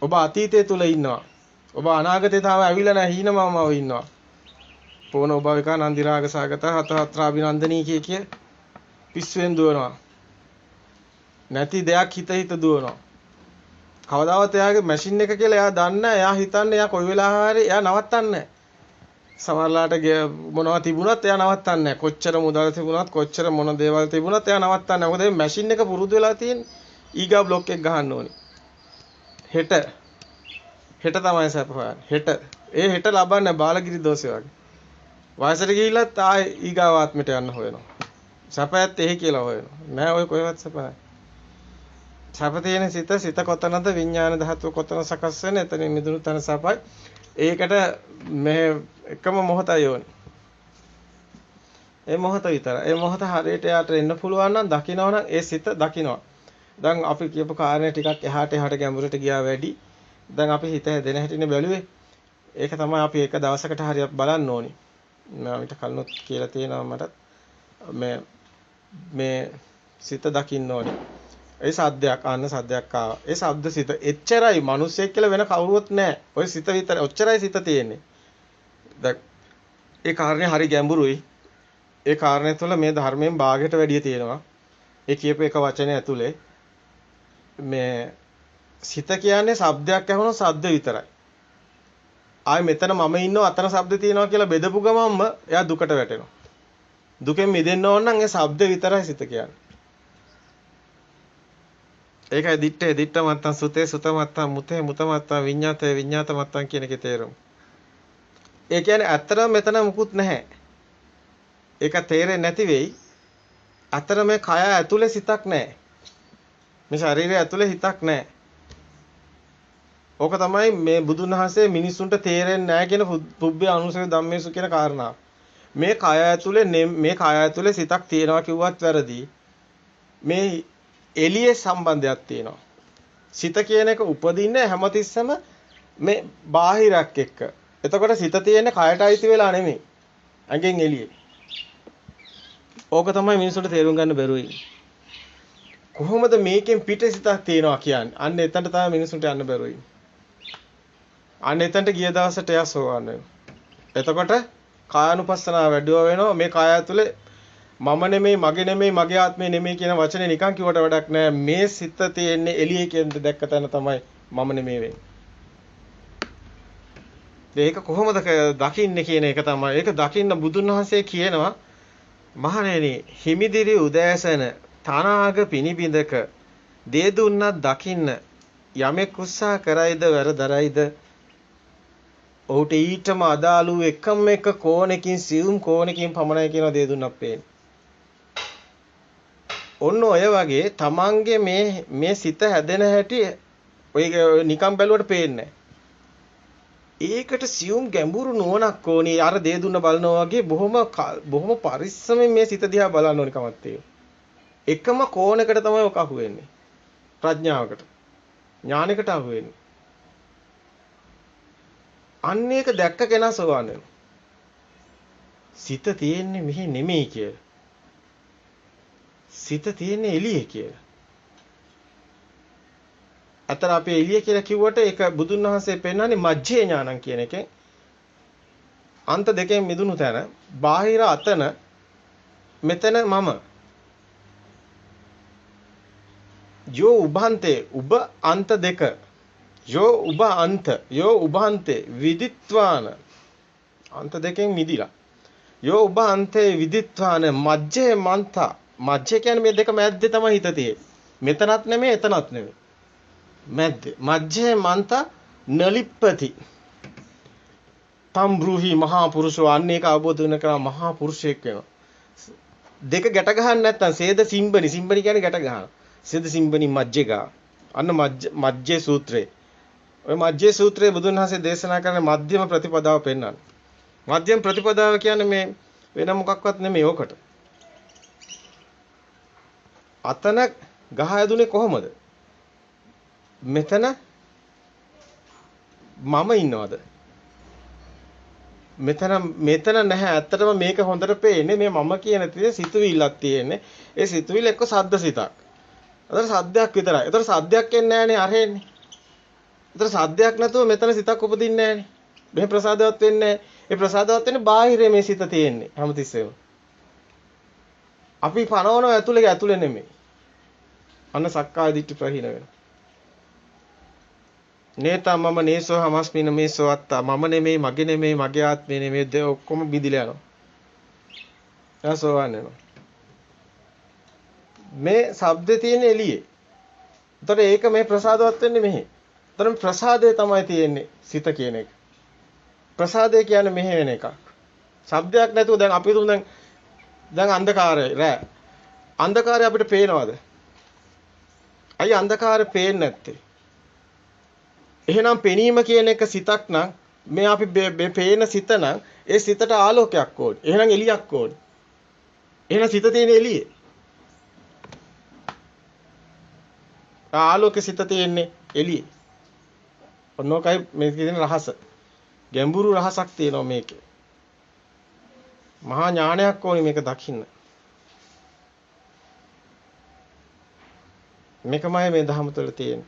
ඔබ අතීතය තුල ඉන්නවා. ඔබ අනාගතේ තාම ඇවිල්ලා නැහැ හීනමාමව ඉන්නවා. පොන ඔබ එක නන්දි රාග සාගත හතහතර අභිනන්දනී කිය පිස්සුවෙන් දුවනවා. නැති දෙයක් හිත දුවනවා. කවදාවත් එයාගේ මැෂින් එක කියලා එයා දන්නේ එයා හිතන්නේ එයා කොයි වෙලාව හරි එයා නවත්තන්නේ සමහරලාට මොනවා තිබුණත් එයා නවත්තන්නේ කොච්චර මුදල් තිබුණත් කොච්චර මොන දේවල් තිබුණත් එයා නවත්තන්නේ මොකද මේ මැෂින් එක පුරුදු වෙලා තියෙන්නේ ඊගා බ්ලොක් එක ගහන්න ඕනේ හෙට තමයි සැප හොයන්නේ හෙට ලබන්නේ බාලගිරි දෝෂය වගේ වයසට ගිහිල්ලත් ආයේ ඊගාව ආත්මයට යන්න හොයනවා සැපයත් එහෙ කියලා හොයනවා නෑ ඔය කොහෙවත් සැප නැහැ සැප තියෙන සිත කොතනද විඥාන ධාතුව කොතන සකස් වෙන එතනින් මිදුණු තන සපයි ඒකට මේ එකම මොහොතයි ඕනේ ඒ මොහොත විතරයි ඒ මොහොත හරියට යාට එන්න පුළුවන් නම් දකිනවා නම් ඒ සිත දකිනවා දැන් අපි කියපු කාරණේ ටිකක් එහාට ගැඹුරට ගියා වැඩි දැන් අපි හිත හැදෙන හැටිනේ බැලුවේ ඒක තමයි අපි එක දවසකට හරියට බලන්න ඕනි මම ඊට කලිනුත් කියලා තියෙනවා මට මේ සිත දකින්න ඕනි ඒ සද්දයක් සද්දයක් ආවා. ඒ ශබ්ද සිත එච්චරයි මිනිස්සෙක් කියලා වෙන කවුරුවත් නැහැ. ඔය සිත විතර ඔච්චරයි සිත තියෙන්නේ. දැන් ඒ කාරණේ හරි ගැඹුරුයි. ඒ කාරණේ තුළ මේ ධර්මයෙන් භාගයට වැඩිය තියෙනවා. ඒ කියපු එක වචනේ ඇතුලේ මේ සිත කියන්නේ ශබ්දයක් ඇහුණොත් ශබ්ද විතරයි. ආයේ මෙතන මම ඉන්නවා අතන ශබ්ද තියෙනවා කියලා බෙදපු ගමන්ම එයා දුකට වැටෙනවා. දුකෙන් මිදෙන්න ඕන නම් ඒ ශබ්ද විතරයි සිත කියන්නේ. ඒකයි දිට්ඨ මත්තං සුතේ සුත මත්තං මුතේ මුත මත්තං විඤ්ඤාතේ විඤ්ඤාත මත්තං කියන එකේ තේරුම. ඒ කියන්නේ ඇත්තටම මෙතන මුකුත් නැහැ. ඒක තේරෙන්නේ නැති වෙයි. අතර මේ කය ඇතුලේ සිතක් නැහැ. මේ ශරීරය ඇතුලේ හිතක් නැහැ. ඕක තමයි මේ බුදුන් වහන්සේ මිනිසුන්ට තේරෙන්නේ නැහැ කියන පුබ්බේ අනුසය ධම්මේසු කියන කාරණා. මේ කය ඇතුලේ සිතක් තියෙනවා කිව්වත් වැරදි. මේ එළියේ සම්බන්ධයක් තියෙනවා. සිත කියන එක උපදින්නේ හැමතිස්සම මේ බාහිරක් එක්ක. එතකොට සිත තියෙන්නේ කයට අයිති වෙලා නෙමෙයි. ඇඟෙන් එළියේ. ඕක තමයි මිනිසුන්ට තේරුම් ගන්න බැරුවයි. කොහොමද මේකෙන් පිට සිතක් තියෙනවා කියන්නේ? අන්න එතනට තමයි මිනිසුන්ට යන්න බැරුවයි. අන්න එතනට ගිය දවසට එයා සෝවන් වෙනවා. එතකොට කායानुපස්සනාව වැඩිව වෙනවා. මේ කාය ඇතුලේ මම නෙමෙයි මගේ නෙමෙයි මගේ ආත්මේ නෙමෙයි කියන වචනේ නිකන් කිව්වට වැඩක් නැහැ. මේ සිත තියෙන්නේ එළියේ කියන දැක්ක තැන තමයි මම නෙමෙයි වෙන්නේ. ඒක කොහොමද දකින්නේ කියන එක තමයි. ඒක දකින්න බුදුන් වහන්සේ කියනවා මහණෙනි හිමිදිරි උදෑසන තනාග පිනිබිඳක දේ දුන්නත් දකින්න යමෙක් උත්සාහ කරයිද වැරදරයිද ඔහුට ඊටම අදාළ වූ එකම එක කෝණකින් සියුම් කෝණකින් පමණයි කියන දේ දුන්නක් පේන්නේ. ඔන්න ඔය වගේ තමන්ගේ මේ සිත හැදෙන හැටි ඔය නිකම් බැලුවට පේන්නේ ඒකට සියුම් ගැඹුරු නුවණක් ඕනි. අර දේ දුන්න බලනවා වගේ බොහොම පරිස්සමෙන් මේ සිත දිහා බලන්න ඕනි කමක් තියෙනවා. එකම කෝණයකට තමයි ඔක අහු වෙන්නේ. ප්‍රඥාවකට. ඥානයකට අහු වෙන්නේ. අන්න ඒක දැක්ක කෙනා සෝවාන් වෙනවා. සිත තියෙන්නේ මෙහි නෙමෙයි කියලා. සිත තියෙන්නේ එළියේ කියලා. අතන අපි එළිය කියලා කිව්වට ඒක බුදුන් වහන්සේ පෙන්නන්නේ මජ්ජේ ඥානං කියන එකෙන්. අන්ත දෙකෙන් මිදුණු තැන බාහිර අතන මෙතන මම. යෝ උභන්තේ උබ අන්ත දෙක. යෝ උබ අන්ත යෝ උභන්තේ විදිත්වාන අන්ත දෙකෙන් මිදිලා. යෝ උබ අන්තේ විදිත්වාන මජ්ජේ මන්තා මජ්ජේ කියන්නේ මේ දෙක මැද්දේ තමයි හිත තියෙන්නේ. මෙතනත් නෙමෙයි එතනත් නෙමෙයි. මැද්දේ. මජ්ජේ මන්තා නලිප්පති. තම්බ්‍රුහි මහා පුරුෂෝ අන්න ඒක අවබෝධ වෙන කරා මහා පුරුෂයෙක් වෙනවා. දෙක ගැට ගහන්න නැත්නම් සේද සිම්බනි කියන්නේ ගැට ගහනවා. සේද සිම්බනි මජ්ජේගා. අන්න මජ්ජේ සූත්‍රේ. ඔය මජ්ජේ සූත්‍රයේ බුදුන් වහන්සේ දේශනා කරන මධ්‍යම ප්‍රතිපදාව පෙන්වන්නේ. මධ්‍යම ප්‍රතිපදාව කියන්නේ මේ වෙන මොකක්වත් නෙමෙයි ඕකට. අතන ගහ ඇදුනේ කොහොමද? මෙතන මම ඉන්නවද? මෙතන නැහැ. ඇත්තටම මේක හොඳට පේන්නේ මේ මම කියන තේ සිතුවිල්ලක් තියෙන්නේ. ඒ සිතුවිල්ල එක්ක සද්ද සිතක්. අතන සද්දයක් විතරයි. ඒතර සද්දයක් එන්නේ නැහනේ අරහෙන්නේ. ඒතර සද්දයක් නැතුව මෙතන සිතක් උපදින්නේ නැහනේ. මේ ප්‍රසාදවත් වෙන්නේ නැහැ. ඒ ප්‍රසාදවත් වෙන්නේ බාහිරේ මේ සිත තියෙන්නේ හැමතිස්සෙම. අපි පනවනවා ඇතුලේ නෙමෙයි. අන්න සක්කාය දිට්ඨි ප්‍රහීන වෙනවා. නේතා මම නේසෝ හමස්මින මේසෝ අත්තා මම නෙමෙයි මගේ නෙමෙයි මගේ ආත්මේ නෙමෙයි දෙ ඔක්කොම බිඳිලා යනවා. එයාසෝවන් වෙනවා. මේ ශබ්දේ තියෙන එළියේ. එතකොට ඒක මේ ප්‍රසාදවත් වෙන්නේ මෙහි. එතකොට ප්‍රසාදේ තමයි තියෙන්නේ සිත කියන එක. ප්‍රසාදේ කියන්නේ මෙහි වෙන එකක්. ශබ්දයක් නැතුව දැන් අපි තුන් දැන් අන්ධකාරය රෑ. අන්ධකාරය අපිට පේනවද? අයි අන්ධකාරය පේන්නේ නැත්තේ. එහෙනම් පෙනීම කියන එක සිතක් නම් මේ අපි පේන සිත නම් ඒ සිතට ආලෝකයක් ඕනේ. එහෙනම් එළියක් ඕනේ. එහෙනම් සිත තියෙන එළියේ. ආලෝක සිත තියෙන්නේ එළියේ. ඔන්නෝකයි මේ කියන රහස. ගැඹුරු රහසක් තියෙනවා මේකේ. මහා ඥානයක් ඕනේ මේක දකින්න. මේකමයි මේ ධහම තුළ තියෙන්නේ.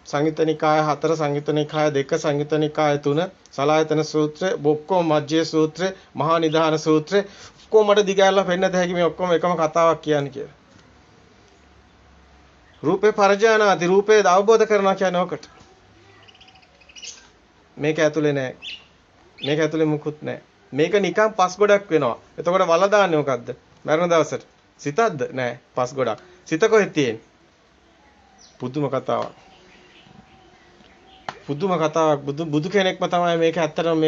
සංයුත්ත නිකාය 4 සංයුත්ත නිකාය 2 සංයුත්ත නිකාය 3 සලායතන සූත්‍රය ඔක්කොම මජ්ජේ සූත්‍රය මහා නිධාන සූත්‍රය ඔක්කොම මට දිගහැරලා පෙන්නත හැකි මේ ඔක්කොම එකම කතාවක් කියන්නේ කියලා. රූපේ පරජානාති රූපේ අවබෝධ කරනවා කියන්නේ ඔකට. මේක ඇතුලේ නෑ. මේක ඇතුලේ මුකුත් නෑ. මේක නිකන් පස් ගොඩක් වෙනවා. එතකොට වල දාන්නේ මොකද්ද? මරණ දවසට. සිතක්ද? නෑ පස් ගොඩක්. සිත කොහෙද තියෙන්නේ? පුදුම කතාවක්. පුදුම කතාවක් බුදු කෙනෙක්ම තමයි මේක ඇත්තටම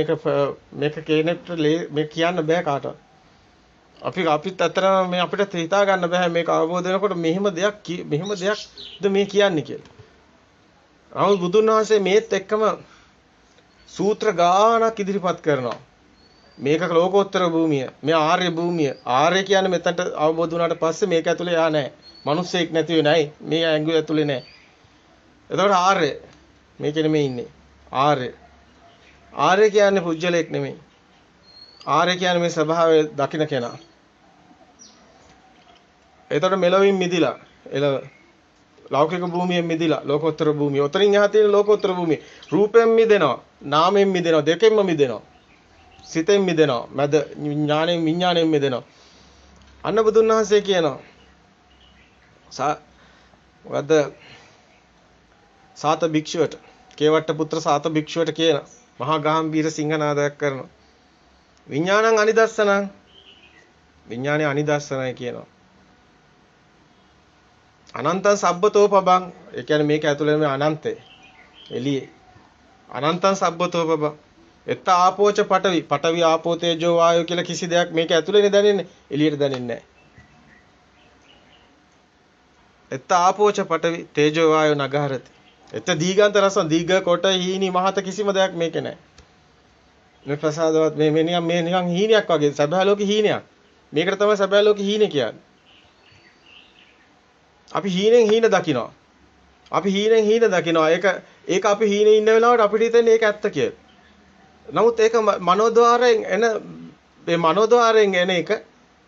මේක කෙනෙක්ට මේ කියන්න බෑ කාටවත්. අපිත් ඇත්තටම මේ අපිට හිතා ගන්න බෑ මේක අවබෝධ වෙනකොට මෙහෙම දෙයක්ද මේ කියන්නේ කියලා. නමුත් බුදුන් වහන්සේ මේත් එක්කම සූත්‍ර ගානක් ඉදිරිපත් කරනවා. මේක ලෝකෝත්තර භූමිය, මේ ආර්ය භූමිය. ආර්ය කියන්නේ මෙතනට අවබෝධ වුණාට පස්සේ මේක ඇතුලේ යා නැහැ. මිනිස්සෙක් නැති වෙන්නේ මේ ඇඟුව ඇතුලේ නැහැ. එතකොට ආර්ය මේක නෙමෙයි ඉන්නේ. ආර්ය කියන්නේ පුජ්‍යලයක් නෙමෙයි. ආර්ය කියන්නේ මේ ස්වභාවය දකින්න කෙනා. එතකොට මෙලොවින් මිදිලා එළව ලෞකික භූමියෙන් මිදිලා ලෝකෝත්තර භූමිය. උතරින් එහා තියෙන ලෝකෝත්තර භූමිය. රූපයෙන් මිදෙනවා, නාමයෙන් මිදෙනවා, දෙකෙන්ම මිදෙනවා. සිතෙන් මිදෙනවා, මද ඥාණයෙන් විඥාණයෙන් මිදෙනවා. අන්න බුදුන් වහන්සේ කියනවා. වද සාත භික්ෂුවට කේවට්ට පුත්‍ර සාත භික්ෂුවට කියන මහා ගාම්භීර සිංහනාදයක් කරනවා. විඥානං අනිදස්සනං විඥානේ අනිදස්සනයි කියනවා. අනන්තං සබ්බතෝ පබං ඒ කියන්නේ මේක ඇතුළේ මේ අනන්තේ එළියේ අනන්තං සබ්බතෝ පබං එත්ත ආපෝච පඨවි ආපෝ තේජෝ වායෝ කියලා කිසි දෙයක් මේක ඇතුළේනේ දැනෙන්නේ එළියට දැනෙන්නේ නැහැ. එත්ත ආපෝච පඨවි තේජෝ වායෝ නගහරති. එත්ත දීගාන්ත රසං දීඝ කොට හීනි මහත කිසිම දෙයක් මේකේ නැහැ. මේ ප්‍රසාදවත් මේ නිකන් හීනයක් වගේ සබහා ලෝකේ හීනයක්. මේකට තමයි සබහා ලෝකේ හීනේ කියන්නේ. අපි හීනෙන් හීන දකිනවා. ඒක අපි හීනේ ඉන්න වෙලාවට අපිට හිතෙන්නේ ඒක ඇත්ත කියලා. නමුත් ඒක මනෝද්වාරයෙන් එන එක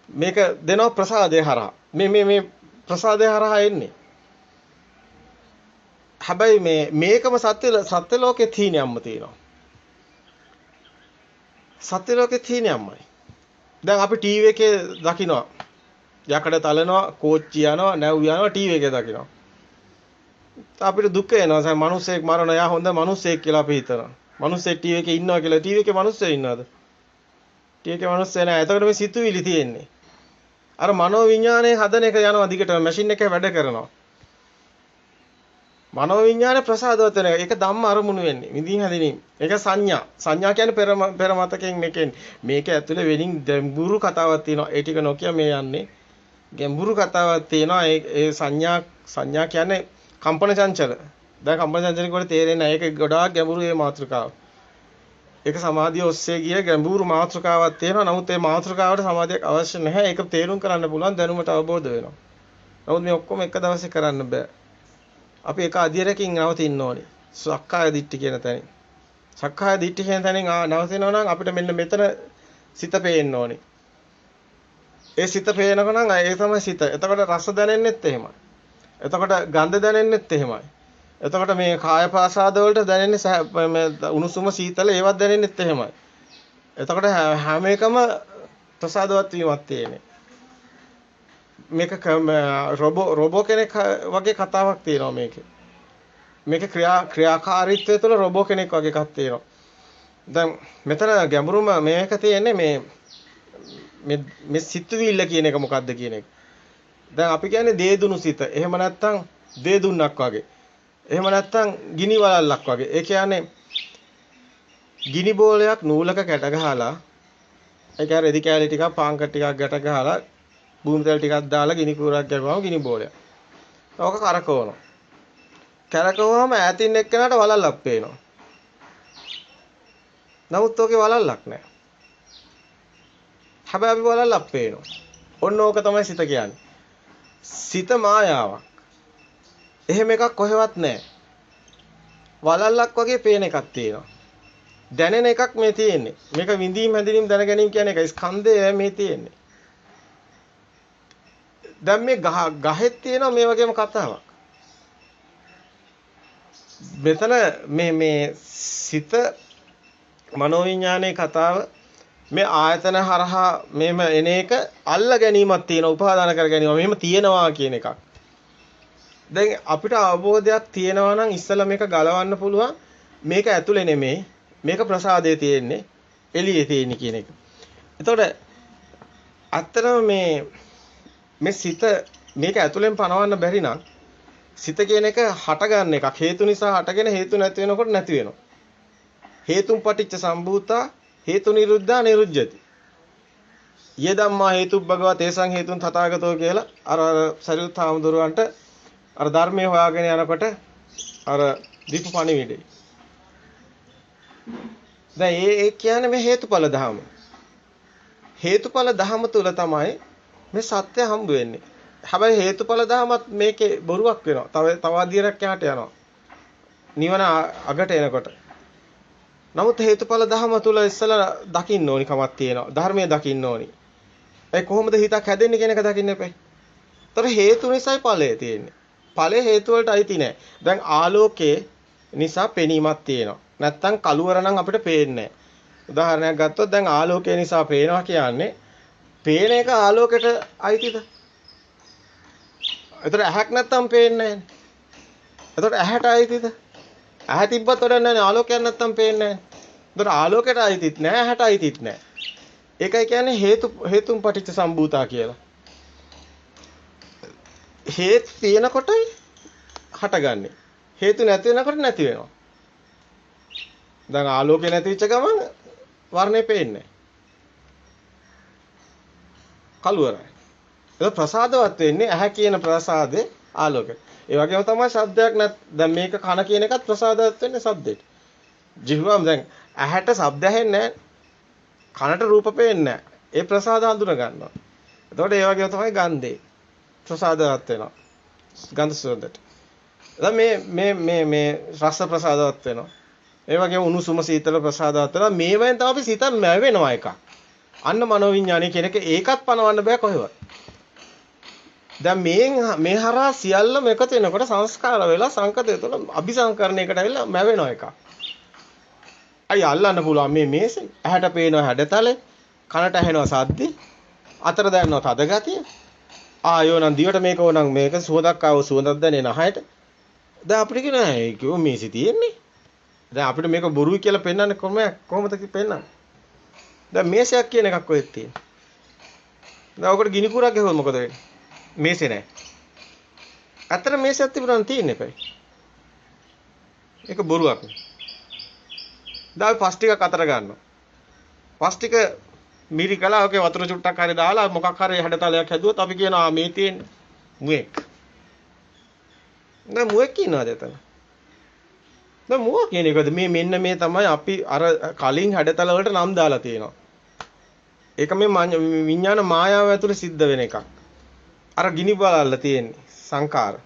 මේක දෙනවා ප්‍රසාදේ හරහා. මේ ප්‍රසාදේ හරහා එන්නේ. හැබැයි මේකම සත්‍ය ලෝකේ තීනියම්ම තියෙනවා. සත්‍ය ලෝකේ තීනියම්මයි. දැන් අපි ටීවී එකේ දකිනවා. යකඩ තලනවා, කෝච්චි යනවා, නැව් යනවා ටීවී එකේ දකිනවා. අපිට දුක එනවා. සම මිනිස්සෙක් මරනවා. යා හොඳ මිනිස්සෙක් කියලා අපි හිතනවා. මිනිස්සෙක් ටීවී එකේ ඉන්නවා කියලා ටීවී එකේ මිනිස්සෙ ඉන්නවද? ටීවී එකේ මිනිස්සෙ නැහැ. එතකොට මේ සිතුවිලි තියෙන්නේ. අර මනෝ විඥානයේ හදන එක යනවා දිගටම මැෂින් එකේ වැඩ කරනවා. මනෝ විඥාන ප්‍රසාදවත් වෙන එක. ඒක ධම්ම අරමුණු වෙන්නේ. විඳින් හැදිනීම. ඒක සංඥා. සංඥා කියන්නේ පෙර මතකයෙන් මේක ඇතුලේ වෙනින් ගැඹුරු කතාවක් තියෙනවා. ඒ ටික නොකිය මේ යන්නේ. ගැඹුරු කතාවක් තියෙනවා. ඒ සංඥා කියන්නේ කම්පන චංචල. දැන් කම්පන චංචල කොට තේරෙන්නේ නැහැ. ඒක ගොඩාක් ගැඹුරු මේ මාතෘකාව. ඒක සමාධිය ඔස්සේ ගිය ගැඹුරු මාතෘකාවක් තියෙනවා. නමුත් මේ මාතෘකාවට සමාධියක් අවශ්‍ය නැහැ. ඒක තේරුම් කරන්න පුළුවන් දැනුමට අවබෝධ වෙනවා. නමුත් මේ ඔක්කොම එක දවසේ කරන්න බෑ. අපි එක අධිරකින් නවතින්න ඕනේ. සක්කාය දිට්ඨි කියන තැනින්. සක්කාය දිට්ඨි කියන තැනින් නවතිනවා නම් අපිට මෙන්න මෙතන සිත පේන්න ඕනේ. ඒ සිත පේනකොට නම් ඒ තමයි සිත. එතකොට රස දැනෙන්නෙත් එහෙමයි. එතකොට ගන්ධ දැනෙන්නෙත් එහෙමයි. එතකොට මේ කාය ප්‍රසාද වලට දැනෙන්නේ මේ උණුසුම සීතල ඒවත් දැනෙන්නෙත් එහෙමයි. එතකොට හැම එකම ප්‍රසාදවත් වීමක් තියෙන්නේ. මේක රොබෝ කෙනෙක් වගේ කතාවක් තියෙනවා මේකේ. මේකේ ක්‍රියාකාරීත්වය තුළ රොබෝ කෙනෙක් වගේ එකක් තියෙනවා. දැන් මෙතන ගැඹුරුම මේක තියෙන්නේ මේ සිතුවිල්ල කියන එක මොකද්ද කියන එක. දැන් අපි කියන්නේ දේදුණු සිත. එහෙම නැත්නම් දේදුන්නක් වගේ. එහෙම නැත්නම් ගිනි වලල්ලක් වගේ. ඒ කියන්නේ ගිනි බෝලයක් නූලක කැට ගහලා ඒ කියන්නේ රෙදි කෑලි ටිකක් පාංකට් ටිකක් ගැට ගහලා භූමි තෙල් ටිකක් දාලා ගිනි කූරක් ගැහුවම ගිනි බෝලයක්. ඕක කරකවනවා. කරකවුවම ඈතින් එක්කනට වලල්ලක් පේනවා. නමුත් ඕකේ වලල්ලක් නැහැ. හැබැයි අපි වලල්ලක් පේනවා. ඔන්න ඕක තමයි සිත කියන්නේ. සිත මායාවක්. එහෙම එකක් කොහෙවත් නැහැ. වලල්ලක් වගේ පේන එකක් තියෙනවා. දැනෙන එකක් මේ තියෙන්නේ. මේක විඳීම් හැඳිනීම් දැන ගැනීම කියන එක ස්කන්ධය මේ තියෙන්නේ. දැන් මේ ගහෙත් තියෙනවා මේ වගේම කතාවක්. මෙතන මේ සිත මනෝවිඤ්ඤාණයේ කතාව මේ ආයතන හරහා මෙහෙම එන එක අල්ල ගැනීමක් තියෙන උපාදාන කර ගැනීම මෙහෙම තියෙනවා කියන එකක්. දැන් අපිට අවබෝධයක් තියෙනවා නම් ඉස්සෙල්ලා මේක ගලවන්න පුළුවන් මේක ඇතුලේ නෙමෙයි මේක ප්‍රසාදයේ තියෙන්නේ එළියේ තියෙන්නේ කියන එක. එතකොට අත්‍තරම මේ සිත මේක ඇතුලෙන් පනවන්න බැරි නම් සිත කියන එක හට ගන්න එකක් හේතු නිසා හටගෙන හේතු නැති වෙනකොට නැති වෙනවා. හේතුම් පටිච්ච සම්භූතා හේතු නිරුද්ධා නිරුද්ධති. යේ ධම්මා හේතුබ්බගව තේසං හේතුන් තථාගතෝ කියලා අර සරියුත් හාමුදුරුවන්ට අර ධර්මයේ හොයාගෙන යනකොට අර දීප පණිවිඩේ. දැන් ඒ කියන්නේ මේ හේතුඵල ධහම. හේතුඵල ධහම තුල තමයි මේ සත්‍ය හම්බ වෙන්නේ. හැබැයි හේතුඵල ධහමත් මේකේ බොරුවක් වෙනවා. තව අධිරයක් යහට යනවා. නිවන අගට එනකොට. නමුත් හේතුඵල ධහම තුල ඉස්සලා දකින්න ඕනි කමක් තියෙනවා. ධර්මයේ දකින්න ඕනි. ඒ කොහොමද හිතක් හැදෙන්නේ කියන එක දකින්න එපා. ඒතර හේතු නිසායි ඵලය තියෙන්නේ. ඵලය හේතු වලට අයිති නෑ. දැන් ආලෝකයේ නිසා පෙනීමක් තියෙනවා. නැත්තම් කළුවර නම් අපිට පේන්නේ නෑ. උදාහරණයක් ගත්තොත් දැන් ආලෝකය නිසා පේනවා කියන්නේ පේන එක ආලෝකයට අයිතිද? ඒතර ඇහක් නැත්තම් පේන්නේ නෑනේ. ඒතර ඇහැට අයිතිද? ඇහැ තිබ්බත් වැඩක් නෑනේ ආලෝකයක් නැත්තම් පේන්නේ නෑනේ. ඒතර ආලෝකයට අයිතිත් නෑ ඇහැට අයිතිත් නෑ. ඒකයි කියන්නේ හේතුම් පටිච්ච සම්භූතා කියලා. හේතු තියෙනකොටයි හටගන්නේ. හේතු නැති වෙනකොට නැති වෙනවා. දැන් ආලෝකය නැති වෙච්ච ගමන් වර්ණය පේන්නේ කළුවරයි. ඒක ප්‍රසාදවත් වෙන්නේ ඇහැ කියන ප්‍රසාදේ ආලෝකය. ඒ වගේම තමයි ශබ්දයක් දැන් මේක කන කියන එකත් ප්‍රසාදවත් වෙන්නේ ශබ්දෙට. ජීවම් දැන් ඇහැට ශබ්ද ඇහෙන්නේ කනට රූප පේන්නේ නැහැ. ඒ ප්‍රසාද හඳුන ගන්නවා. එතකොට ඒ වගේම තමයි ගන්ධේ. ප්‍රසාදවත් වෙනවා. ගන්ධ සුවඳට. දැන් මේ රස ප්‍රසාදවත් වෙනවා. ඒ වගේම උණුසුම සීතල ප්‍රසාදවත් වෙනවා. මේවෙන් තමයි අපි සිත මැවෙනවා එකක්. අන්න මනෝවිඤ්ඤාණය කියන එක ඒකත් පනවන්න බෑ කොහෙවත්. දැන් මේ හරහා සියල්ලම එකතු වෙනකොට සංස්කාර වෙලා සංකතය තුළ අபிසංකරණයකට ඇවිල්ලා මැවෙනවා එකක්. අය අල්ලන්න පුළුවන් මේ මේසෙන් ඇහැට පේනවා හැඩතල කනට ඇහෙනවා සද්දි අතර දැනෙනවා තද ගතිය ආයෝ නම් දිවට මේක ඕනම් මේක සුවඳක් ආව සුවඳක් දැනෙන අහයට දැන් අපිට කියනවා ඒක මේසි තියෙන්නේ දැන් අපිට මේක බොරුයි කියලා පෙන්වන්නේ කොහොමද පෙන්වන්නේ දැන් මේසයක් කියන එකක් ඔයෙත් තියෙනවා දැන් ඔකට ගිනි කුරක් ගහුවොත් මොකද වෙන්නේ මේසෙ නැහැ අතර මේසයක් තිබුණාම තියෙන්නේ පැයි ඒක බොරුවක් දැන් පස් ටිකක් අතර ගන්නවා පස් ටික මිරි කළා ඔකේ වතුර චුට්ටක් හරි දාලා මොකක් හරි හැඩතලයක් හැදුවොත් අපි කියනවා මේ තියෙන්නේ මුවෙක් නෑ මුවෙක් ඉන්නවද එතන නෑ මුව කියන එකද මේ මෙන්න මේ තමයි අපි අර කලින් හැඩතල වලට නම් දාලා තියෙනවා ඒක මේ විඥාන මායාව ඇතුලේ සිද්ධ වෙන එකක් අර ගිනි බලල්ල තියෙන්නේ සංකාර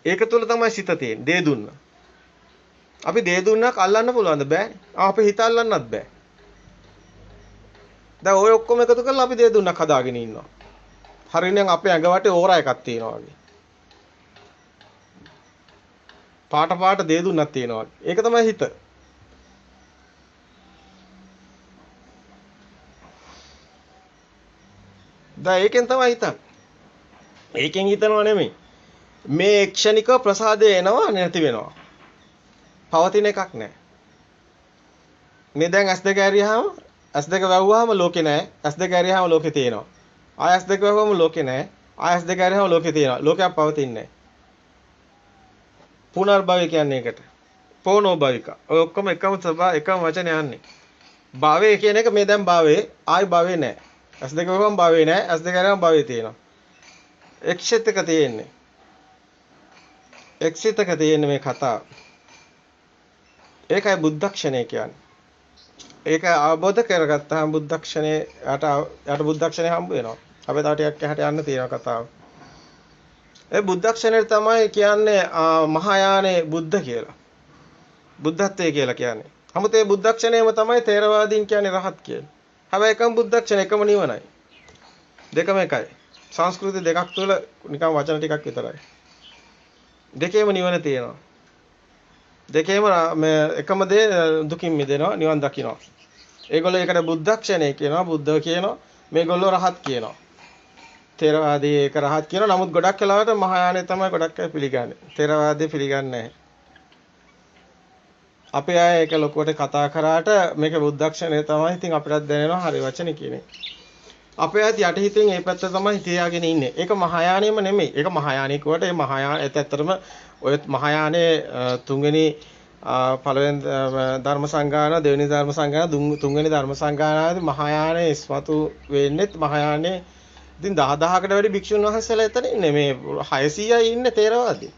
ඒක තුල තමයි සිත තියෙන්නේ දේ දුන්න අපි දේ දුන්නක් අල්ලන්න පුළුවන්ද බෑනේ අපි හිත අල්ලන්නත් බෑ දැන් ඔය ඔක්කොම එකතු කරලා අපි දේ දුන්නක් හදාගෙන ඉන්නවා හරිනම් අපේ ඇඟ වටේ ඕරා එකක් තියෙනවා වගේ පාට පාට දේ දුන්නක් තියෙනවා. ඒක තමයි හිත. දැන් ඒකෙන් තමයි හිතන්නේ. ඒකෙන් හිතනවා නෙමෙයි. මේ ක්ෂණික ප්‍රසාදේ එනවා නැති වෙනවා. පවතින එකක් නැහැ. මේ දැන් S2 ඇරියාම S2 වැවුවාම ලෝකේ නැහැ. S2 ඇරියාම ලෝකේ තියෙනවා. ආය S2 වැවුවාම ලෝකේ නැහැ. ආය S2 ඇරියාම ලෝකේ තියෙනවා. ලෝකයක් පවතින්නේ නැහැ. පුනර්භවය කියන්නේ ඒකට. පොනෝ භවික. ඔය ඔක්කොම එකම වචනේ යන්නේ. භවය කියන එක මේ දැන් භවයේ ආයි භවේ නැහැ. S2 වැවුවාම භවේ නැහැ. S2 ඇරියාම භවේ තියෙනවා. එක්ෂිතක තියෙන්නේ. එක්ෂිතක තියෙන්නේ මේ කතාව. ඒකයි බුද්ධක්ෂණය කියන්නේ. ඒක අවබෝධ කරගත්තාම බුද්ධක්ෂණේ යට බුද්ධක්ෂණේ හම්බ වෙනවා. අපි තව ටිකක් එහාට යන්න තියෙනවා කතාව. ඒ බුද්ධක්ෂණය තමයි කියන්නේ මහායානේ බුද්ධ කියලා. බුද්ධත්වයේ කියලා කියන්නේ. 아무ත් ඒ බුද්ධක්ෂණයම තමයි තේරවාදීන් කියන්නේ රහත් කියන්නේ. හැබැයි එකම බුද්ධක්ෂණ එකම නිවනයි. දෙකම එකයි. සංස්කෘති දෙකක් තුළ නිකන් වචන ටිකක් විතරයි. දෙකේම නිවන තියෙනවා. දෙකේම එකම දේ දුකින් මිදෙනවා නිවන් දකිනවා. ඒගොල්ලෝ ඒකට බුද්ධක්ෂණය කියනවා බුද්ධ කියනවා. මේගොල්ලෝ රහත් කියනවා. තේරවාදී ඒක රහත් කියනවා. නමුත් ගොඩක් වෙලාවට මහායානෙ තමයි ගොඩක් අය පිළිගන්නේ. තේරවාදී පිළිගන්නේ නැහැ. අපි ආයේ ඒක ලොකුවට කතා කරාට මේක බුද්ධක්ෂණය තමයි. ඉතින් අපිටත් දැනෙනවා හරි වචනේ කියන්නේ. අපේ ඇත් යටිහිතින් මේ පැත්ත තමයි තියාගෙන ඉන්නේ. ඒක මහායානෙම නෙමෙයි. ඒක මහායානික කොට ඒ මහායාන ඇත්තටම ඔය මහායානේ තුන්වෙනි පළවෙනි ධර්ම සංගායන දෙවෙනි ධර්ම සංගායන තුන්වෙනි ධර්ම සංගායනාවේදී මහායානේ ඉස්මතු වෙන්නේත් මහායානේ ඉතින් 10000කට වැඩි භික්ෂුන් වහන්සේලා එතන ඉන්නේ මේ 600යි ඉන්නේ තේරවාදී.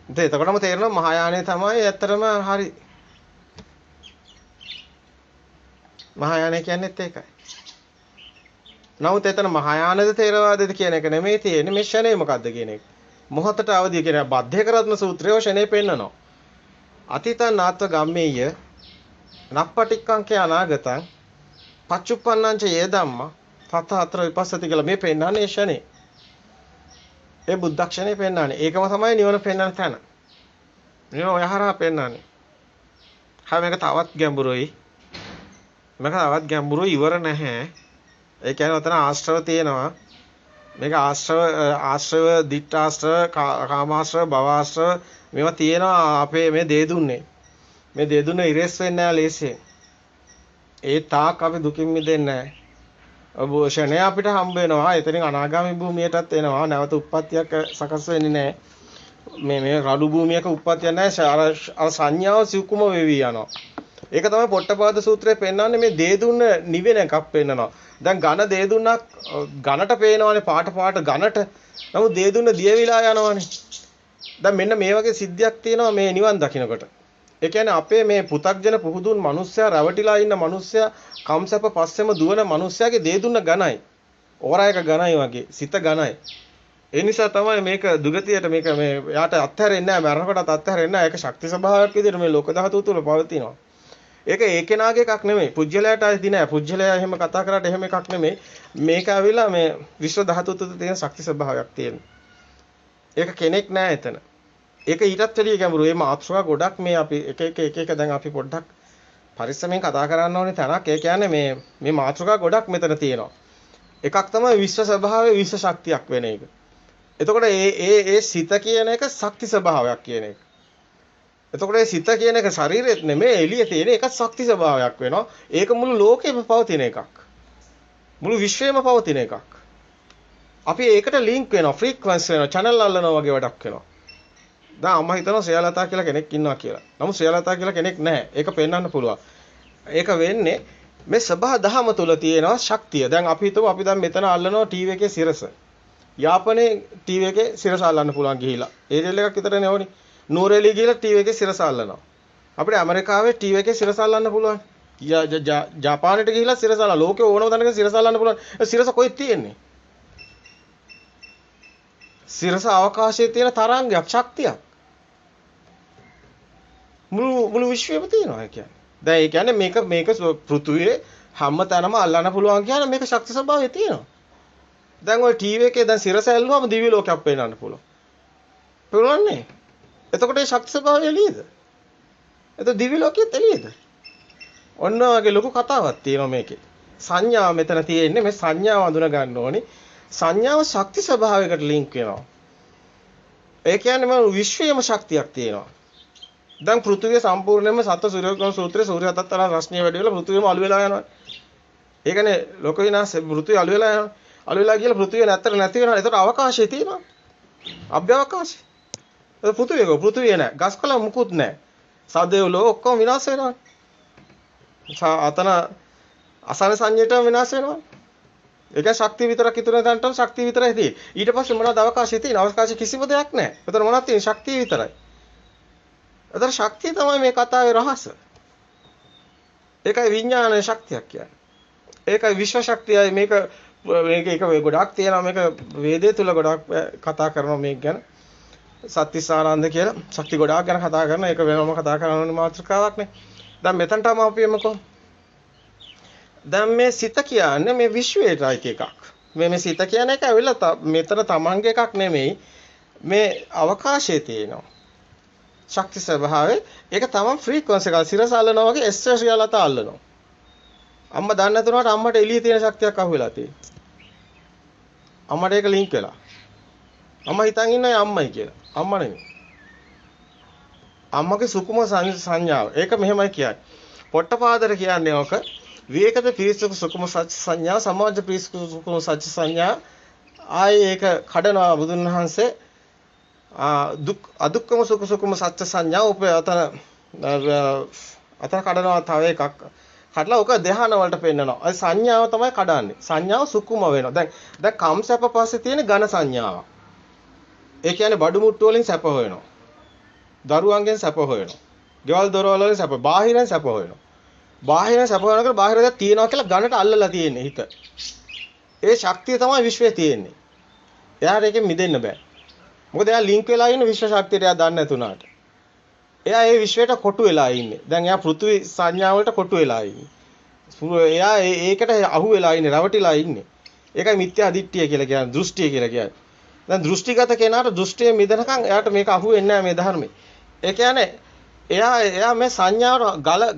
ඉතින් එතකොටම තේරෙනවා මහායානේ තමයි ඇත්තටම හරි. මහායානේ කියන්නේත් ඒකයි. නමුත් එතන මහායානද තේරවාදද කියන එක නෙමෙයි තියෙන්නේ මේ ෂණේ මොකද්ද කියන එක. මොහතට අවදිය කියන බද්ධේකරත්න සූත්‍රයේ ෂණේ පෙන්නනවා. අතීතං නාත්ව ගම්මේය නප්පටික්කංකේ අනාගතං පච්චුප්පන්නං ච යේ ධම්මා තත අතර විපස්සති කියලා මේ පෙන්නන්නේ ෂණේ. ඒ බුද්ධක්ෂණේ පෙන්නන්නේ. ඒකම තමයි නිවන පෙන්නන තැන. නිවන ඔය හරහා පෙන්නන්නේ. හැබැයි මේක තවත් ගැඹුරුයි. මේක තවත් ගැඹුරුයි ඉවර නැහැ. ඒ කියන්නේ උතන ආශ්‍රව තියෙනවා. මේක ආශ්‍රව, දිට්ඨාශ්‍රව, කාමාශ්‍රව, භවආශ්‍රව මේවා තියෙනවා අපේ මේ දේ දුන්නේ. මේ දේ දුන්න ඉරෙස් වෙන්නේ නැහැ ලේසියෙන්. ඒ තාක් අපි දුකින් මිදෙන්නේ නැහැ. ෂණය අපිට හම්බ වෙනවා. එතනින් අනාගාමී භූමියටත් එනවා. නැවත උප්පත්තියක් සකස් වෙන්නේ නැහැ. මේ රළු භූමියක උප්පත්තියක් නැහැ. අර සංඥාව සිව්කුම වෙවි යනවා. ඒක තමයි පොට්ටපාද සූත්‍රයේ පෙන්නන්නේ මේ දේ දුන්න නිවෙන එකක් පෙන්නනවා. දැන් ඝන දේ දුන්නක් ඝනට පේනවනේ පාට ඝනට. නමුත් දේ දුන්න දියවිලා යනවනේ. දැන් මෙන්න මේ වගේ සිද්ධියක් තියෙනවා මේ නිවන් දකින්නකොට. ඒ කියන්නේ අපේ මේ පු탁ජන පුහුදුන් මිනිස්සයා රැවටිලා ඉන්න මිනිස්සයා කම්සප පස්සෙම දුවන මිනිස්සයාගේ දේ දුන්න ඝනයි. ඕරායක ඝනයි වගේ සිත ඝනයි. ඒ නිසා තමයි මේක දුගතියට මේක මේ යාට අත්හැරෙන්නේ නැහැ මරණකොටත් අත්හැරෙන්නේ නැහැ. ඒක ශක්ති ස්වභාවයක් විදිහට මේ ලෝක ධාතුව තුල පවතිනවා. ඒක ඒකෙනාගේ එකක් නෙමෙයි. පුජ්‍යලයට ආйти නෑ. පුජ්‍යලයා එහෙම කතා කරාට එහෙම එකක් නෙමෙයි. මේක ඇවිල්ලා මේ විශ්ව ධාතුව තුළ තියෙන ශක්ති ස්වභාවයක් තියෙන. ඒක කෙනෙක් නෑ එතන. ඒක ඊටත් වැඩිය ගැඹුරු. මේ මාත්‍රා ගොඩක් මේ අපි එක දැන් අපි පොඩ්ඩක් පරිස්සමෙන් කතා කරන්න ඕනේ තැනක්. ඒ කියන්නේ මේ මාත්‍රා ගොඩක් මෙතන තියෙනවා. එකක් තමයි විශ්ව ස්වභාවයේ විශ්ව ශක්තියක් වෙන එක. එතකොට ඒ සිත කියන එක ශක්ති ස්වභාවයක් කියන එක. එතකොට මේ සිත කියන එක ශරීරෙත් නෙමෙයි එළියේ තියෙන එකක් ශක්ති ස්වභාවයක් වෙනවා. ඒක මුළු ලෝකෙම පවතින එකක්. මුළු විශ්වයේම පවතින එකක්. අපි ඒකට ලින්ක් වෙනවා, ෆ්‍රීකවන්ස් වෙනවා, channel අල්ලනවා වගේ වැඩක් වෙනවා. දැන් අම්මා හිතනවා ශ්‍රේයලතා කියලා කෙනෙක් ඉන්නවා කියලා. නමුත් ශ්‍රේයලතා කියලා කෙනෙක් නැහැ. ඒක පෙන්වන්න පුළුවන්. ඒක වෙන්නේ මේ සබහා දහම තුල තියෙනවා ශක්තිය. දැන් අපි හිතමු අපි දැන් මෙතන අල්ලනවා ටීවී එකේ සිරස. යාපනයේ ටීවී එකේ සිරස අල්ලන්න පුළුවන් ගිහිලා. ඒරියල් එකක් විතරනේ ඕනි. නූරෙලි ගිහලා ටීවී එකේ සිරස අල්ලනවා. අපිට ඇමරිකාවේ ටීවී එකේ සිරස අල්ලන්න පුළුවන්. ජපානයට ගිහිලා සිරස අල්ලනවා. ලෝකේ ඕනම තැනක සිරස අල්ලන්න පුළුවන්. සිරස කොහෙද තියෙන්නේ? සිරස අවකාශයේ තියෙන තරංගයක්, ශක්තියක්. මුළු විශ්වයේම තියෙනවා කියන්නේ. දැන් ඒ කියන්නේ මේක පෘථුවියේ හැම තැනම අල්ලන්න පුළුවන් කියන්නේ මේක ශක්ති ස්වභාවය තියෙනවා. දැන් ওই ටීවී එකේ දැන් සිරස ඇල්ලුවම දිව්‍ය ලෝකයක් පේනන්න පුළුවන්. පුළුවන්නේ. එතකොට මේ ශක්ති ස්වභාවය එළියද? එතකොට දිව්‍ය ලෝකෙත් එළියද? ඔන්න වගේ ලොකු කතාවක් තියෙනවා මේකේ. සංඥාව මෙතන තියෙන්නේ මේ සංඥාව අඳුන ගන්න ඕනේ. සංඥාව ශක්ති ස්වභාවයකට ලින්ක් වෙනවා. ඒ කියන්නේ මම විශ්වයේම ශක්තියක් තියෙනවා. දැන් පෘථිවිය සම්පූර්ණයෙන්ම සත්ත්ව සූර්යෝගම සූත්‍රයේ සූර්ය හතත්තර රශ්මිය වැඩි වෙලා පෘථිවියම අළු වෙලා යනවා. ඒ කියන්නේ ලෝක විනාශ පෘථිවිය අළු වෙලා යනවා. අළු වෙලා කියලා පෘථිවිය නැත්තර නැති වෙනවා. ඒතකොට අවකාශය තියෙනවා. අභ්‍යවකාශය. ඒක පෘථිවිය නෑ. ගස්කොළ මුකුත් නෑ. සදේව ලෝක ඔක්කොම විනාශ වෙනවා. අතන අසන සංජයට විනාශ වෙනවා. ඒක ශක්තිය විතරක් ඉතුරු නැතන්ට ශක්තිය විතරයි තියෙන්නේ. ඊට පස්සේ මොනවද අවකාශය තියෙන්නේ? අවකාශය කිසිම දෙයක් නැහැ. ඒතර මොනවද තියෙන්නේ? ශක්තිය විතරයි. ඒතර ශක්තිය තමයි මේ කතාවේ රහස. ඒකයි විඥානයේ ශක්තියක් කියන්නේ. ඒකයි විශ්ව ශක්තියයි මේක එක ගොඩක් තියෙනවා මේක වේදේ තුල ගොඩක් කතා කරනවා මේක ගැන. සත්‍තිසානන්ද කියලා ශක්ති ගොඩාක් ගැන කතා කරන ඒක වෙනම කතා කරන ඕනේ මාතෘකාවක් නේ. දැන් මෙතනටම අපි යමුකෝ. දැන් මේ සිත කියන්නේ මේ විශ්වයට අයිති එකක්. මේ සිත කියන එක ඇවිල්ලා මෙතන තමන්ගේ එකක් නෙමෙයි. මේ අවකාශයේ තියෙනවා. ශක්ති ස්වභාවය ඒක තමන් ෆ්‍රීකවන්සි එක සිරස අල්ලනවා වගේ එස් කියලා අල්ලනවා. අම්මා දන්නේ නැතුනට අම්මට එළියේ තියෙන ශක්තියක් අහුවෙලා තියෙනවා. අම්මට ඒක ලින්ක් වෙලා. අම්මා හිතන් ඉන්නේ අම්මයි කියලා. අම්මා නෙමෙයි. අම්මගේ සුකුම සංඥාව. ඒක මෙහෙමයි කියන්නේ. පොට්ටපාදර කියන්නේ ඔක විවේකද පිරිසුදු සුකුම සත්‍ය සංඥා සමාජ පිරිසුදු සුකුම සත්‍ය සංඥා ආයේ ඒක කඩනවා බුදුන් වහන්සේ අදුක්කම සුකුම සත්‍ය සංඥා අතන කඩනවා තව එකක් කඩලා ඔක ධ්‍යාන වලට පෙන්නනවා. ඒ සංඥාව තමයි කඩන්නේ. සංඥාව සුකුම වෙනවා. දැන් කම්සප පස්සේ තියෙන ඝන සංඥාව. ඒ කියන්නේ බඩු මුට්ටු වලින් සැප හොයනවා. දරුවන්ගෙන් සැප හොයනවා. ගෙවල් දොරවල් වලින් සැප, බාහිරෙන් සැප හොයනවා. බාහිරෙන් සැප හොයනකොට බාහිර දේ තියනවා කියලා ඝනට අල්ලලා තියෙන්නේ හිත. ඒ ශක්තිය තමයි විශ්වයේ තියෙන්නේ. එයාට ඒකෙන් මිදෙන්න බෑ. මොකද එයා ලින්ක් වෙලා ඉන්නේ විශ්ව ශක්තියට එයා දන්නේ නැතුණාට. එයා ඒ විශ්වයට කොටු වෙලා ඉන්නේ. දැන් එයා පෘථිවි සංඥා වලට කොටු වෙලා ඉන්නේ. එයා ඒකට අහු වෙලා ඉන්නේ, රවටිලා ඉන්නේ. ඒකයි මිත්‍යා දිට්ඨිය කියලා කියන්නේ, දෘෂ්ටිය කියලා කියන්නේ. දැන් දෘෂ්ටිගත කෙනාට දෘෂ්ටිය මිදනකම් එයාට මේක අහු වෙන්නේ නැහැ මේ ධර්මයේ. ඒ කියන්නේ එයා මේ සංඥාව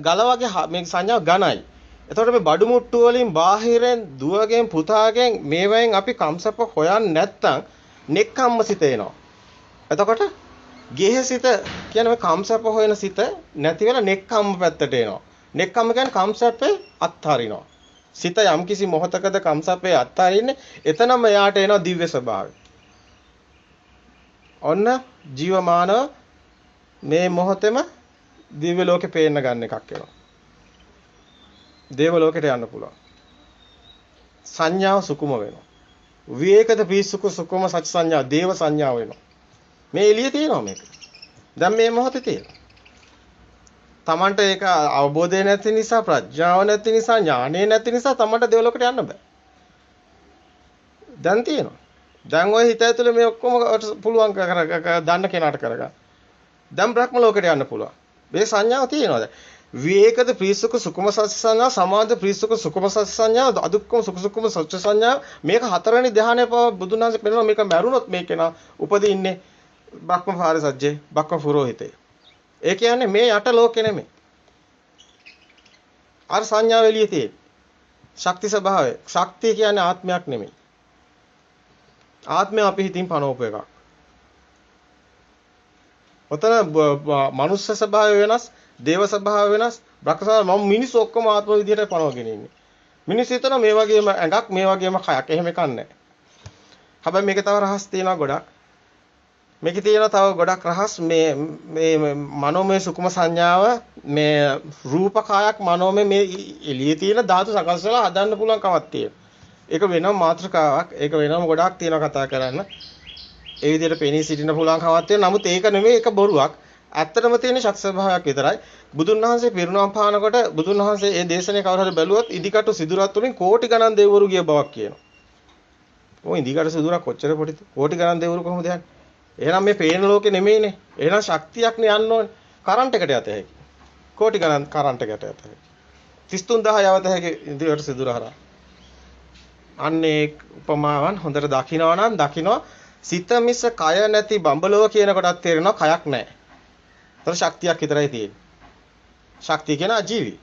ගල වගේ මේ සංඥාව ඝනයි. එතකොට මේ බඩු මුට්ටු වලින් බාහිරෙන් දුවගෙන් පුතාගෙන් මේවෙන් අපි කම්සප හොයන්නේ නැත්තම් නෙක්ඛම්මසිත එනවා. එතකොට ගේහසිත කියන්නේ මේ කම්සප හොයන සිත නැති වෙලා නෙක්ඛම්ම පැත්තට එනවා. නෙක්ඛම්ම කියන්නේ කම්සපේ අත්හරිනවා. සිත යම්කිසි මොහතකද කම්සපේ අත්හරින්නේ එතනම එයාට එනවා දිව්‍ය ස්වභාවය. ඔන්න ජීවමාන මේ මොහොතේම දිව්‍ය ලෝකේ පේන්න ගන්න එකක් වෙනවා. දේව ලෝකෙට යන්න පුළුවන්. සංඥාව සුකුම වෙනවා. විවේකද පිසුකු සුකුම සත්‍ය සංඥා දේව සංඥාව වෙනවා. මේ එළිය තියෙනවා මේක. දැන් මේ මොහොතේ තියෙනවා. Tamanට ඒක අවබෝධය නැති නිසා ප්‍රඥාව නැති නිසා ඥානෙ නැති නිසා Tamanට දේව ලෝකෙට යන්න බෑ. දැන් තියෙනවා. දැන් ඔය හිත ඇතුලේ මේ ඔක්කොම පුළුවන් දන්න කෙනාට කරගන්න. දැන් බ්‍රහ්ම ලෝකෙට යන්න පුළුවන්. මේ සංඥාව තියෙනවා දැන්. විවේකද ප්‍රීසුක සුකුම සත්‍ය සංඥා සමාධි ප්‍රීසුක සුකුම සත්‍ය සංඥා අදුක්කම සුකුම සත්‍ය සංඥා මේක හතරවෙනි ධ්‍යානයේ පව බුදුන් වහන්සේ පෙන්නනවා මේක මැරුණොත් මේක නා උපදින්නේ බ්‍රහ්ම පාරිසජ්ජේ බ්‍රහ්ම පුරෝහිතේ. ඒ කියන්නේ මේ යට ලෝකෙ නෙමෙයි. අර සංඥාව එළියේ තියෙන. ශක්ති ස්වභාවය. ශක්තිය කියන්නේ ආත්මයක් නෙමෙයි. ආත්මය අපි හිතින් පනවපු එකක්. ඔතන මනුස්ස ස්වභාවය වෙනස්, දේව ස්වභාවය වෙනස්, බ්‍රහ්ම මම මිනිස්සු ඔක්කොම ආත්ම විදියට පනවගෙන ඉන්නේ. මිනිස්සු හිතන මේ වගේම ඇඟක්, මේ වගේම කයක්. එහෙම එකක් නැහැ. හැබැයි මේකේ තව රහස් තියෙනවා ගොඩක්. මේකේ තියෙනවා තව ගොඩක් රහස් මේ මනෝමය සුකුම සංඥාව මේ රූප කායක් මනෝමය මේ එළියේ තියෙන ධාතු සකස් වෙලා හදන්න පුළුවන් කමක් තියෙනවා. ඒක වෙනම මාත්‍රකාවක්. ඒක වෙනම ගොඩක් තියෙනවා කතා කරන්න. ඒ විදිහට පෙනී සිටින්න පුළුවන් කමක් තියෙනවා. නමුත් ඒක නෙමෙයි ඒක බොරුවක්. ඇත්තටම තියෙන ශක්ති ස්වභාවයක් විතරයි. බුදුන් වහන්සේ පිරිනොම් පානකොට බුදුන් වහන්සේ මේ දේශනේ කවුරු හරි බැලුවොත් ඉදිකටු සිදුරත් වලින් කෝටි ගණන් දෙවිවරු ගිය බවක් කියනවා. ඔය ඉදිකටු සිදුරක් කොච්චර පොඩිද? කෝටි ගණන් දෙවිවරු කොහොමද යන්නේ? එහෙනම් මේ පේන ලෝකේ නෙමෙයිනේ. එහෙනම් ශක්තියක් නේ යන්න ඕනේ. කරන්ට් එකට යත හැකි. කෝටි ගණන් කරන්ට් එකට යත හැකි. 33000 යවත හැකි ඉදිකටු සිදුර හරහා. අන්නේ උපමාවන් හොඳට දකිනවා නම් දකිනවා සිත මිස කය නැති බඹලව කියන කොටත් තේරෙනවා කයක් නැහැ. තර ශක්තියක් විතරයි තියෙන්නේ. ශක්තිය කියන අජීවී.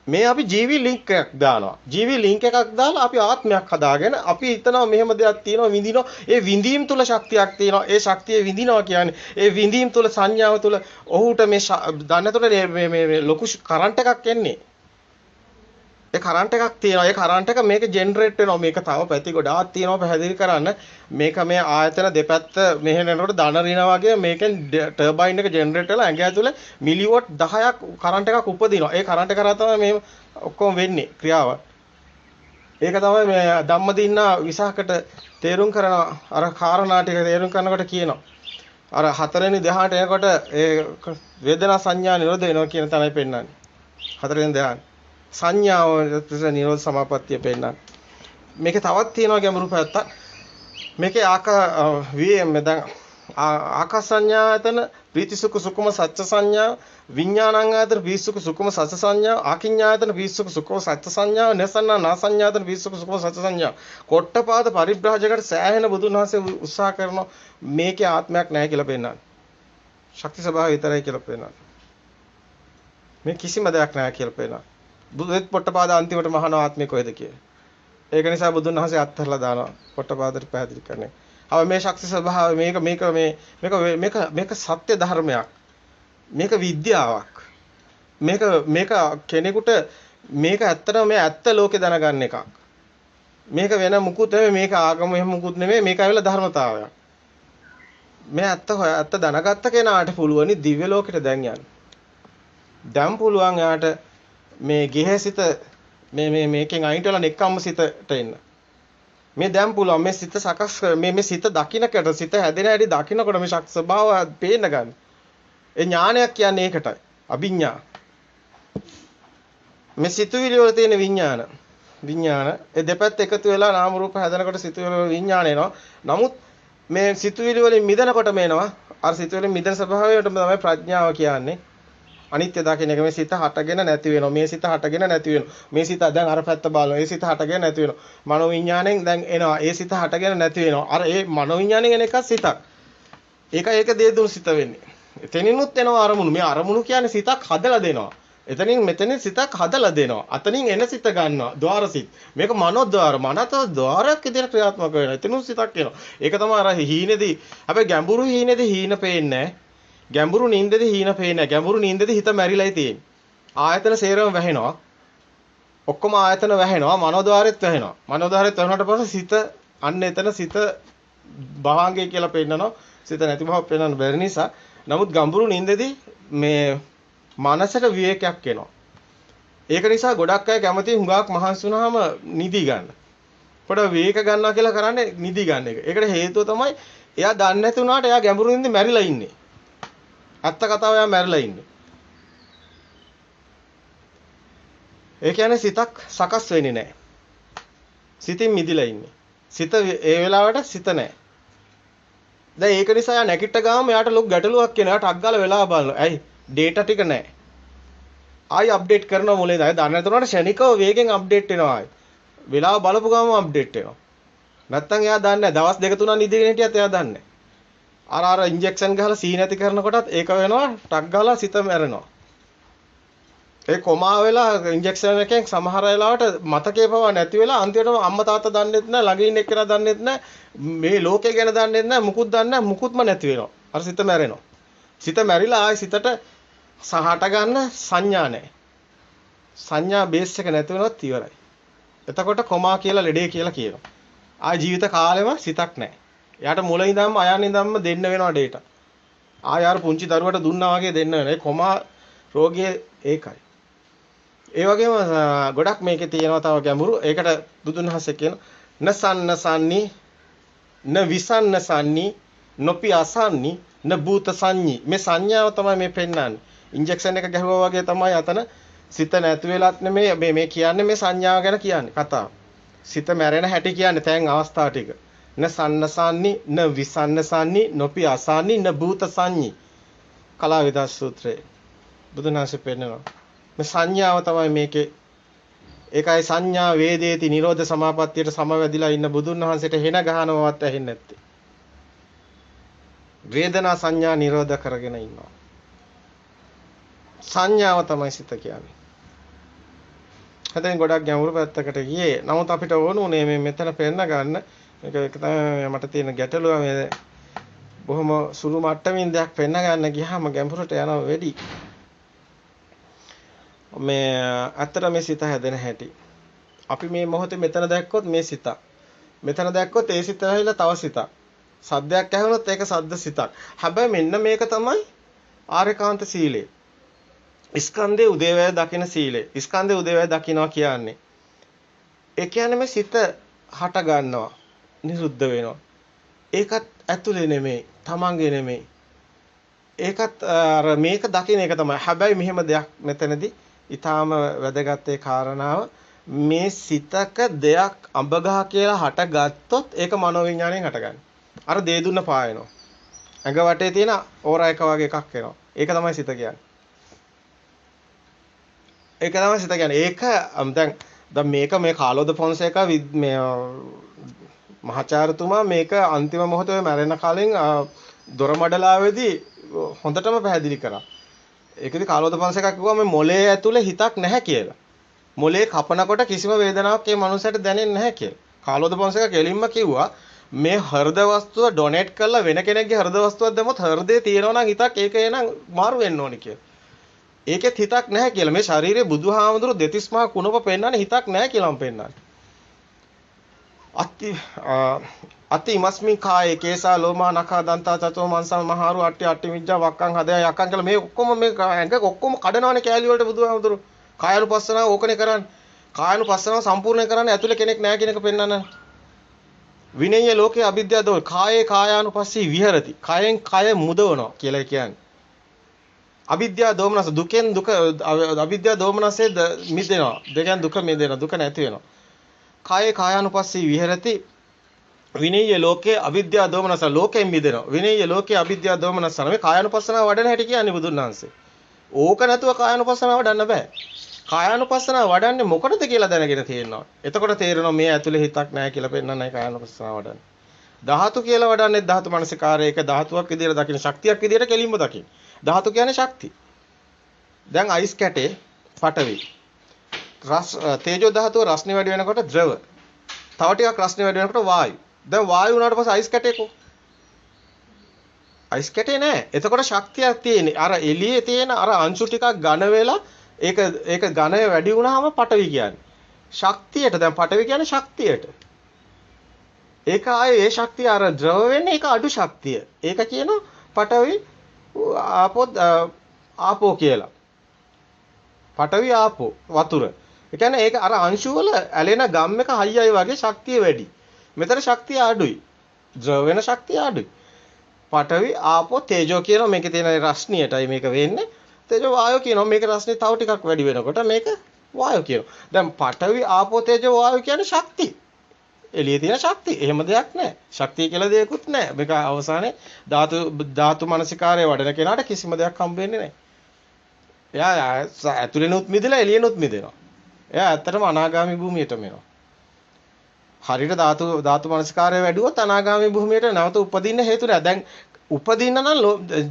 මේ අපි ජීවි ලින්ක් එකක් දානවා. ජීවි ලින්ක් එකක් දාලා අපි ආත්මයක් හදාගෙන අපි හිතනවා මෙහෙම දෙයක් තියෙනවා විඳිනවා. ඒ විඳීම් තුල ශක්තියක් තියෙනවා. ඒ ශක්තිය විඳිනවා කියන්නේ ඒ විඳීම් තුල සංඥාව තුල ඔහුට මේ දන්නතොට මේ ලොකු කරන්ට් එකක් එන්නේ. ඒ කරන්ට් එකක් තියෙනවා. ඒ කරන්ට් එක මේක ජෙනරේට් වෙනවා. මේක තව පැති ගොඩාක් තියෙනවා පැහැදිලි කරන්න. මේක මේ ආයතන දෙපැත්ත මෙහෙ යනකොට ධන ඍණ වගේ මේකෙන් ටර්බයින් එක ජෙනරේට් වෙලා ඇඟ ඇතුලේ මිලිවොට් 10ක් කරන්ට් එකක් උපදිනවා. ඒ කරන්ට් එක කරා තමයි මේ ඔක්කොම වෙන්නේ ක්‍රියාව. ඒක තමයි මේ ධම්මදින්න විසහකට තේරුම් කරන අර කාරණා ටික තේරුම් කරනකොට කියනවා. අර හතරවෙනි ධ්‍යානට එනකොට ඒ වේදනා සංඥා නිරෝධ වෙනවා කියන තැනයි පෙන්නන්නේ. හතරවෙනි ධ්‍යාන සංඥාව නිරෝධ සමාපත්තිය පෙන්නන්නේ. මේකේ තවත් තියෙනවා ගැඹුරු පැත්තක්. මේකේ දැන් ආකාස සංඥායතන ප්‍රීති සුඛ සුඛම සච්ච සංඥා විඥානං ආයතන ප්‍රීති සුඛ සුඛම සච්ච සංඥා ආකින්ඥායතන ප්‍රීති සුඛ සුඛම සච්ච සංඥා නසන්නා නාසඤ්ඤායතන ප්‍රීති සුඛ සුඛම සච්ච සංඥා කොට්ටපාද පරිබ්‍රාජකට සෑහෙන බුදුන් වහන්සේ උත්සාහ කරන මේකේ ආත්මයක් නැහැ කියලා පෙන්නන්නේ. ශක්ති ස්වභාවය විතරයි කියලා පෙන්නන්නේ. මේ කිසිම දෙයක් නැහැ කියලා පෙන්නන්නේ. බුදුත් පොට්ටපාද අන්තිමට මහාන ආත්මය කොහෙද කියලා. ඒක නිසා බුදුන් වහන්සේ අත්හැරලා දානවා පොට්ටපාදට පැහැදිලි කරන්නේ. මේ ශක්ති ස්වභාවය මේක සත්‍ය ධර්මයක්. මේක විද්‍යාවක්. මේක කෙනෙකුට මේක ඇත්තටම මේ ඇත්ත ලෝකේ දැනගන්න එකක්. මේක වෙන මුකුත් නෙමෙයි මේක ආගම එහෙම මුකුත් නෙමෙයි මේක ඇවිල්ලා ධර්මතාවයක්. මේ ඇත්ත දැනගත්ත කෙනාට පුළුවනි දිව්‍ය ලෝකෙට දැන් යන්න. දැන් පුළුවන් යාට මේ ගෙහසිත මේකෙන් අයින්ට වෙලා නෙක්ඛම්ම සිතට එන්න. මේ දැන් පුළුවන් මේ සිත සකස් මේ සිත දකින්නකට සිත හැදෙන හැටි දකින්නකොට මේ ශක්ති ස්වභාවය පේන්න ගන්න. ඒ ඥානයක් කියන්නේ ඒකටයි. අභිඥා. මේ සිතුවිලි වල තියෙන විඥාන ඒ දෙපැත්ත එකතු වෙලා නාම රූප හැදෙනකොට සිතුවිලි වල විඥාන එනවා. නමුත් මේ සිතුවිලි වලින් මිදෙනකොට මේනවා අර සිතුවිලි මිදෙන ස්වභාවයට තමයි ප්‍රඥාව කියන්නේ. අනිත්‍ය දකින්න එක මේ සිත හටගෙන නැති වෙනවා. මේ සිත හටගෙන නැති වෙනවා. මේ සිත දැන් අර පැත්ත බලනවා. ඒ සිත හටගෙන නැති වෙනවා. මනෝ විඥාණයෙන් දැන් එනවා. ඒ සිත හටගෙන නැති වෙනවා. අර ඒ මනෝ විඥාණයෙන් එන එකක් සිතක්. ඒක දේ දුන් සිත වෙන්නේ. එතනිනුත් එනවා අරමුණු. මේ අරමුණු කියන්නේ සිතක් හදලා දෙනවා. මෙතනින් සිතක් හදලා දෙනවා. අතනින් එන සිත ගන්නවා. ద్వාර සිත. මේක මනෝද්වාර. මනතෝ ద్వාරයක් විදිහට ක්‍රියාත්මක වෙනවා. එතනින් සිතක් එනවා. ඒක තමයි අර හීනේදී. හැබැයි ගැඹුරු හීනේදී හීන පේන්නේ නැහැ. ගැඹුරු නිින්දේදී හීන පේන්නේ නැහැ. ගැඹුරු නිින්දේදී හිත මැරිලායි තියෙන්නේ. ආයතන සේරම වැහෙනවා. ඔක්කොම ආයතන වැහෙනවා. මනෝද්වාරෙත් වැහෙනවා. මනෝද්වාරෙත් වැහුණාට පස්සේ සිත අන්න එතන සිත භාංගය කියලා පෙන්නනවා. සිත නැති බව පෙන්වන්න බැරි නිසා. නමුත් ගැඹුරු නිින්දේදී මේ මනසට විවේකයක් එනවා. ඒක නිසා ගොඩක් අය කැමති හුඟක් මහන්සි වුණාම නිදි ගන්න. පොඩ විවේක ගන්නවා කියලා කරන්නේ නිදි ගන්න එක. ඒකට හේතුව තමයි එයා දන්නේ නැති වුණාට එයා ගැඹුරු නිින්දේ මැරිලා ඉන්නේ. ඇත්ත කතාව එයා මැරිලා ඉන්නේ. ඒ කියන්නේ සිතක් සකස් වෙන්නේ නැහැ. සිතින් මිදිලා ඉන්නේ. සිත ඒ වෙලාවට සිත නැහැ. දැන් ඒක නිසා එයා නැගිට ගාම එයාට ලොකු ගැටලුවක් එනවා. එයාට අග්ගාල වෙලා බලනවා. ඇයි? ඩේටා ටික නැහැ. ආයි අප්ඩේට් කරනවා මොලේ දායි. දන්නේ නැතුනට ෂණිකව වේගෙන් අප්ඩේට් වෙනවා ආයි. වෙලාව බලපු ගාම අප්ඩේට් වෙනවා. නැත්තම් එයා දන්නේ නැහැ. දවස් දෙක තුනක් නිදිගෙන හිටියත් එයා දන්නේ නැහැ. අර ඉන්ජෙක්ෂන් ගහලා සී නැති කරනකොටත් ඒක වෙනවා. ටක් ගාලා සිත මැරෙනවා. ඒ කොමා වෙලා ඉන්ජෙක්ෂන් එකෙන් සමහර වෙලාවට මතකේ පවා නැති වෙලා අන්තිමටම අම්මා තාත්තා දන්නෙත් නැහැ. ළඟ ඉන්න එක්කෙනා දන්නෙත් නැහැ. මේ ලෝකේ ගැන දන්නෙත් නැහැ. මුකුත් දන්නේ නැහැ. මුකුත්ම නැති වෙනවා. අර සිත මැරෙනවා. සිත මැරිලා ආයි සිතට සහට ගන්න සංඥා නැහැ. සංඥා බේස් එක නැති වෙනවත් ඉවරයි. එතකොට කොමා කියලා ලෙඩේ කියලා කියනවා. ආයි ජීවිත කාලෙම සිතක් නැහැ. එයාට මුල ඉඳන්ම අයන් ඉඳන්ම දෙන්න වෙනවා ඩේටා. ආය අර පුංචි දරුවට දුන්නා වගේ දෙන්න වෙනවා. ඒ කොමා රෝගිය ඒකයි. ඒ වගේම ගොඩක් මේකේ තියෙනවා තව ගැඹුරු. ඒකට බුදුන් වහන්සේ කියන නසන්නසන්නි න විසන්නසන්නි නොපි අසන්නි න භූත සංඤි. මේ සංඥාව තමයි මේ පෙන්නන්නේ. ඉන්ජෙක්ෂන් එක ගැහුවා වගේ තමයි අතන සිත නැති වෙලත් නෙමෙයි මේ කියන්නේ මේ සංඥාව ගැන කියන්නේ කතාව. සිත මැරෙන හැටි කියන්නේ තැන් අවස්ථා ටික. න සන්නසන්නි න විසන්නසන්නි නොපි අසන්නි න භූත සංඤි. කලාවිදස් සූත්‍රයේ බුදුන් වහන්සේ පෙන්නනවා. මේ සංඥාව තමයි මේකේ. ඒකයි සංඥා වේදේති නිරෝධ සමාපත්තියට සමවැදිලා ඉන්න බුදුන් වහන්සේට හෙන ගහනවවත් ඇහෙන්නේ නැත්තේ. වේදනා සංඥා නිරෝධ කරගෙන ඉන්නවා. සංඥාව තමයි සිත කියන්නේ. හදෙන් ගොඩක් ගැඹුරු පැත්තකට ගියේ. නමුත් අපිට ඕන උනේ මේ මෙතන පෙන්න ගන්න. මේක තමයි මට තියෙන ගැටලුව මේ බොහොම සුළු මට්ටමින් දෙයක් පෙන්න ගන්න ගියාම ගැඹුරට යනවා වැඩි. මේ අතර මේ සිත හැදෙන හැටි. අපි මේ මොහොතේ මෙතන දැක්කොත් මේ සිත. මෙතන දැක්කොත් ඒ සිත ඇහිලා තව සිතක්. සද්දයක් ඇහුනොත් ඒක සද්ද සිතක්. හැබැයි මෙන්න මේක තමයි ආර්යකාන්ත සීලය. ස්කන්ධේ උදේවැය දකින සීලය. ස්කන්ධේ උදේවැය දකිනවා කියන්නේ. ඒ කියන්නේ මේ සිත හට ගන්නවා, නිරුද්ධ වෙනවා. ඒකත් ඇතුලේ නෙමෙයි, තමන්ගේ නෙමෙයි. ඒකත් අර මේක දකින එක තමයි. හැබැයි මෙහෙම දෙයක් මෙතනදී ඊටාම වැදගත් ඒ කාරණාව මේ සිතක දෙයක් අඹගහ කියලා හටගත්තොත් ඒක මනෝවිඤ්ඤාණයෙන් හටගන්නේ. අර දේ දුන්න පායනවා. ඇඟ වටේ තියෙන ඕරා එක වගේ එකක් එනවා. ඒක තමයි සිත කියන්නේ. ඒක තමයි සිත කියන්නේ. ඒක දැන් මේක මේ කාලෝද ෆොන්සේකා මේ මහාචාර්යතුමා මේක අන්තිම මොහොතේ මැරෙන කාලෙන් දොරමඩලාවේදී හොඳටම පැහැදිලි කරා. ඒකෙදි කාලෝද ෆොන්සේකා කිව්වා මේ මොලේ ඇතුලේ හිතක් නැහැ කියලා. මොලේ කපනකොට කිසිම වේදනාවක් ඒ මනුස්සයට දැනෙන්නේ නැහැ කියලා. කාලෝද ෆොන්සේකා කෙලින්ම කිව්වා මේ හෘද වස්තුව ඩොනේට් කරලා වෙන කෙනෙක්ගේ හෘද වස්තුවක් දැම්මොත් හෘදේ තියෙනවා නම් හිතක් ඒක එනං මාරු වෙන්න ඕනි කියලා. ඒකෙත් හිතක් නැහැ කියලා. මේ ශරීරයේ බුදුහාමුදුරු දෙතිස් මහා කුණප පෙන්නන්නේ හිතක් නැහැ කියලාම පෙන්නන්නේ. අති ඉමස්මින් කායේ කේසා ලෝමා නඛා දන්තා චතෝ මන්සම් මහාරු අට්ටි අට්ටි මිජ්ජා වක්කං හදය යකං කියලා මේ ඔක්කොම මේ ඇඟ ඔක්කොම කඩනවනේ කෑලි වලට බුදුහාමුදුරු. කායानुපස්සනාව ඕකනේ කරන්නේ. කායानुපස්සනාව සම්පූර්ණ කරන්නේ ඇතුලේ කෙනෙක් නැහැ කියන එක පෙන්නන්න. විනය්‍ය ලෝකේ අවිද්‍යාව දෝ කායේ කායානුපස්සී විහෙරති. කයෙන් කය මුදවනවා කියලා කියන්නේ. අවිද්‍යාව දෝමනස දුකෙන් දුක අවිද්‍යාව දෝමනසේ මිදෙනවා. දෙකෙන් දුක මිදෙනවා. දුක නැති වෙනවා. කායේ කායානුපස්සී විහෙරති. විනය්‍ය ලෝකේ අවිද්‍යාව දෝමනස ලෝකයෙන් මිදෙනවා. විනය්‍ය ලෝකේ අවිද්‍යාව දෝමනස මේ කායානුපස්සනාව වඩන හැටි කියන්නේ බුදුන් වහන්සේ. ඕක නැතුව කායානුපස්සනාව වඩන්න බෑ. කායානුපස්සනාව වඩන්නේ මොකටද කියලා දැනගෙන තියෙනවා. එතකොට තේරෙනවා මේ ඇතුලේ හිතක් නැහැ කියලා පෙන්නන්නයි කායානුපස්සනාව වඩන්නේ. ධාතු කියලා වඩන්නේ ධාතු මනසිකාරයක ධාතුවක් විදියට දකින්න ශක්තියක් විදියට කෙලින්ම දකින්න. ධාතු කියන්නේ ශක්තිය. දැන් අයිස් කැටේ පඨවි. තේජෝ ධාතුව රස්නේ වැඩි වෙනකොට ද්‍රව. තව ටිකක් රස්නේ වැඩි වෙනකොට වායු. දැන් වායු වුණාට පස්සේ අයිස් කැටේකෝ. අයිස් කැටේ නෑ. එතකොට ශක්තියක් තියෙන්නේ. අර එළියේ තියෙන අර අංශු ටිකක් ඝන වෙලා ඒක ඝනය වැඩි වුණාම පඨවි කියන්නේ. ශක්තියට දැන් පඨවි කියන්නේ ශක්තියට. ඒක ආයේ ඒ ශක්තිය අර ද්‍රව වෙන්නේ ඒක අඩු ශක්තිය. ඒක කියනවා පඨවි ආපෝ කියලා. පඨවි ආපෝ වතුර. ඒ කියන්නේ ඒක අර අංශු වල ඇලෙන ගම් එක හයියයි වගේ ශක්තිය වැඩි. මෙතන ශක්තිය අඩුයි. ද්‍රව වෙන ශක්තිය අඩුයි. පඨවි ආපෝ තේජෝ කියනවා මේකේ තියෙන රශ්මියටයි මේක වෙන්නේ. තේජෝ වායෝ කියනවා මේක රශ්මිය තව ටිකක් වැඩි වෙනකොට මේක වායෝ කියනවා. දැන් පඨවි ආපෝ තේජෝ වායෝ කියන්නේ ශක්තිය. එළියේ තියෙන ශක්තිය. එහෙම දෙයක් නැහැ. ශක්තිය කියලා දෙයක්වත් නැහැ. මේක අවසානයේ ධාතු මනසිකාරය වඩන කෙනාට කිසිම දෙයක් හම්බ වෙන්නේ නැහැ. එයා ඇතුළේනොත් මිදලා එළියෙනොත් මිදෙනවා. එයා ඇත්තටම අනාගාමි භූමියටම එනවා. හරියට ධාතු මනසිකාරය වැඩුවොත් අනාගාමි භූමියට නැවත උපදින්න හේතු නැහැ. දැන් උපදින්න නම්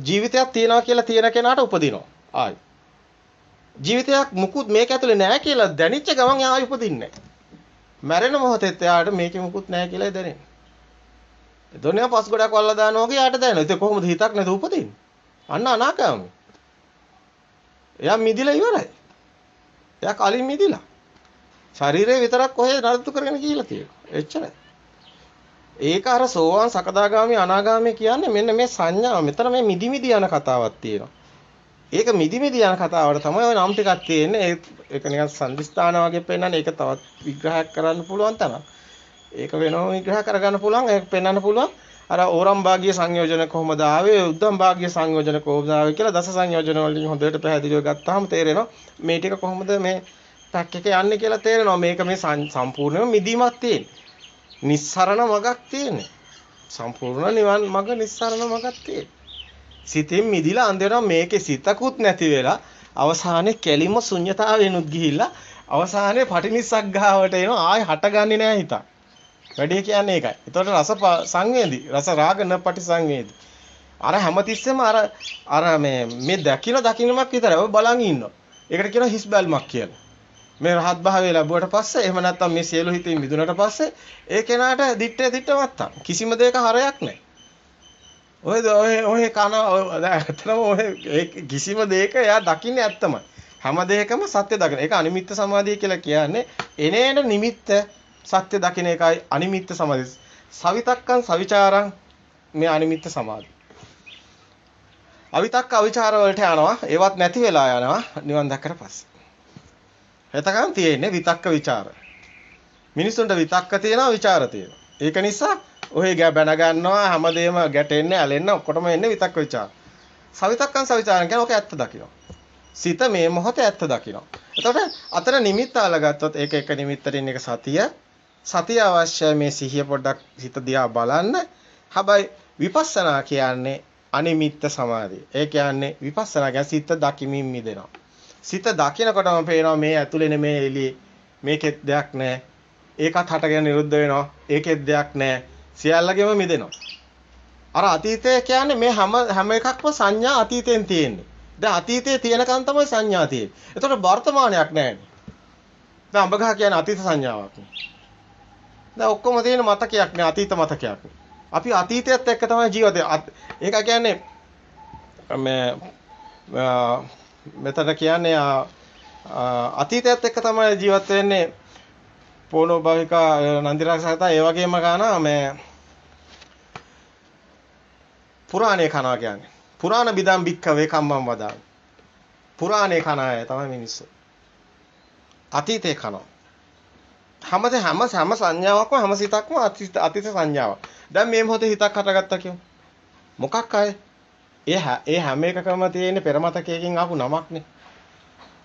ජීවිතයක් තියනවා කියලා තියෙන කෙනාට උපදිනවා. ආයි. ජීවිතයක් මුකුත් මේක ඇතුලේ නැහැ කියලා දැනෙච්ච ගමන් ආයි උපදින්නේ නැහැ. මැරෙන මොහොතේත් එයාට මේකේ මුකුත් නැහැ කියලා දැනෙන්නේ. එතකොට පස් ගොඩක් වල්ලා දානවා වගේ යාට දැනෙනවා. ඒක කොහොමද හිතක් නැතුව උපදින්නේ? අන්න අනාගාමී. එයා මිදිලා ඉවරයි. එයා කලින් මිදිලා. ශරීරය විතරක් කොහෙද නඩත්තු කරගෙන ගිහිල්ලා තියෙනවා. එච්චරයි. ඒක අර සෝවාන් සකදාගාමි අනාගාමි කියන්නේ මෙන්න මේ සංඥාව. මෙතන මේ මිදි මිදි යන කතාවක් තියෙනවා. ඒක මිදි මිදි යන කතාවට තමයි ওই නම් ටිකක් තියෙන්නේ. ඒක නිකන් සංදිස්ථාන වගේ පෙන්නන්නේ. ඒක තවත් විග්‍රහයක් කරන්න පුළුවන් තරම්. ඒක වෙනම විග්‍රහ කරගන්න පුළුවන්. ඒක පෙන්වන්න පුළුවන්. අර ඕරම් භාගීය සංයෝජන කොහොමද ආවේ? උද්දම් භාගීය සංයෝජන කොහොමද ආවේ කියලා දස සංයෝජන වලින් හොඳට පැහැදිලිව ගත්තාම තේරෙනවා මේ ටික කොහොමද මේ පැක් එක යන්නේ කියලා තේරෙනවා. මේක මේ සම්පූර්ණයෙන්ම මිදීමක් තියෙන්නේ. නිස්සරණ මගක් තියෙන්නේ. සම්පූර්ණ නිවන් මග නිස්සරණ මගක් තියෙන්නේ. සිතින් මිදිලා අන්දේනවා මේකේ සිතකුත් නැති වෙලා අවසානයේ කෙලින්ම ශුන්්‍යතාවෙනුත් ගිහිල්ලා අවසානයේ පටිනිස්සක් ගාවට එනවා ආයි හටගන්නේ නැහැ හිතක්. වැඩේ කියන්නේ ඒකයි. ඒතකොට රස සංවේදී රස රාග න පටි සංවේදී. අර හැමතිස්සෙම අර මේ දකින්නමක් විතරයි. ඔය බලන් ඉන්නවා. ඒකට කියනවා හිස් බැල්මක් කියලා. මේ රහත් භාවය ලැබුවට පස්සේ එහෙම නැත්නම් මේ සියලු හිතින් මිදුණට පස්සේ ඒ කෙනාට දිත්තේ මත්තම් කිසිම දෙයක හරයක් නැහැ. ඔය කන ඇත්තම ඔය කිසිම දෙයක එයා දකින්නේ ඇත්තමයි. හැම දෙයකම සත්‍ය දකින. ඒක අනිමිත්ත සමාධිය කියලා කියන්නේ එනේන නිමිත්ත සත්‍ය දකින එකයි අනිමිත්ත සමාධිය. සවිතක්කං සවිචාරං මේ අනිමිත්ත සමාධිය. අවිතක්ක අවිචාර වලට යනවා. ඒවත් නැති වෙලා යනවා නිවන් දැක්කට පස්සේ. එතකන් තියෙන්නේ විතක්ක ਵਿਚාර. මිනිසුන්ට විතක්ක තියෙනවා ਵਿਚාර තියෙනවා. ඒක නිසා ඔය බැන ගන්නවා හැමදේම ගැටෙන්නේ ඇලෙන්න ඔක්කොටම එන්නේ විතක්ක ਵਿਚාර. සවිතක්කං සවිචාරං කියන්නේ ඔක ඇත්ත දකින්න. සිත මේ මොහොතේ ඇත්ත දකින්න. එතකොට අතර නිමිත්ත අලගත්තොත් ඒක එක නිමිත්තකින් එක සතිය. සතිය අවශ්‍යයි මේ සිහිය පොඩ්ඩක් හිත දිහා බලන්න. හැබැයි විපස්සනා කියන්නේ අනිමිත්ත සමාධිය. ඒ කියන්නේ විපස්සනා කියන්නේ සිත දකිමින් මිදෙනවා. සිත දකිනකොටම පේනවා මේ ඇතුලේ නෙමේ එළියේ. මේකෙත් දෙයක් නැහැ. ඒකත් හටගෙන නිරුද්ධ වෙනවා. ඒකෙත් දෙයක් නැහැ. සියල්ලගෙම මිදෙනවා. අර අතීතය කියන්නේ මේ හැම එකක්ම සංඥා අතීතයෙන් තියෙන්නේ. දැන් අතීතයේ තියෙනකන් තමයි සංඥා තියෙන්නේ. ඒතකොට වර්තමානයක් නැහැ. දැන් අඹගහ කියන්නේ අතීත සංඥාවක්. දැන් ඔක්කොම තියෙන මතකයක් නේ අතීත මතකයක්. අපි අතීතයත් එක්ක තමයි ජීවිතේ. ඒක කියන්නේ මෙතන කියන්නේ අතීතයත් එක්ක තමයි ජීවත් වෙන්නේ. පොණෝ භවිකා නන්දිරාසහතා ඒ වගේම ගාන මේ පුරාණේ කනවා කියන්නේ. පුරාණ බිදම් බික්කවේ කම්මම් වදා. පුරාණේ කන අය තමයි මිනිස්සු. අතීතේ කනවා. හැම සංඥාවක්ම හැම සිතක්ම අතීත සංඥාවක්. දැන් මේ මොහොතේ හිතක් හටගත්තා කියමු. මොකක් අය? ඒ හැම එකකම තියෙන පෙරමතකයකින් ආපු නමක්නේ.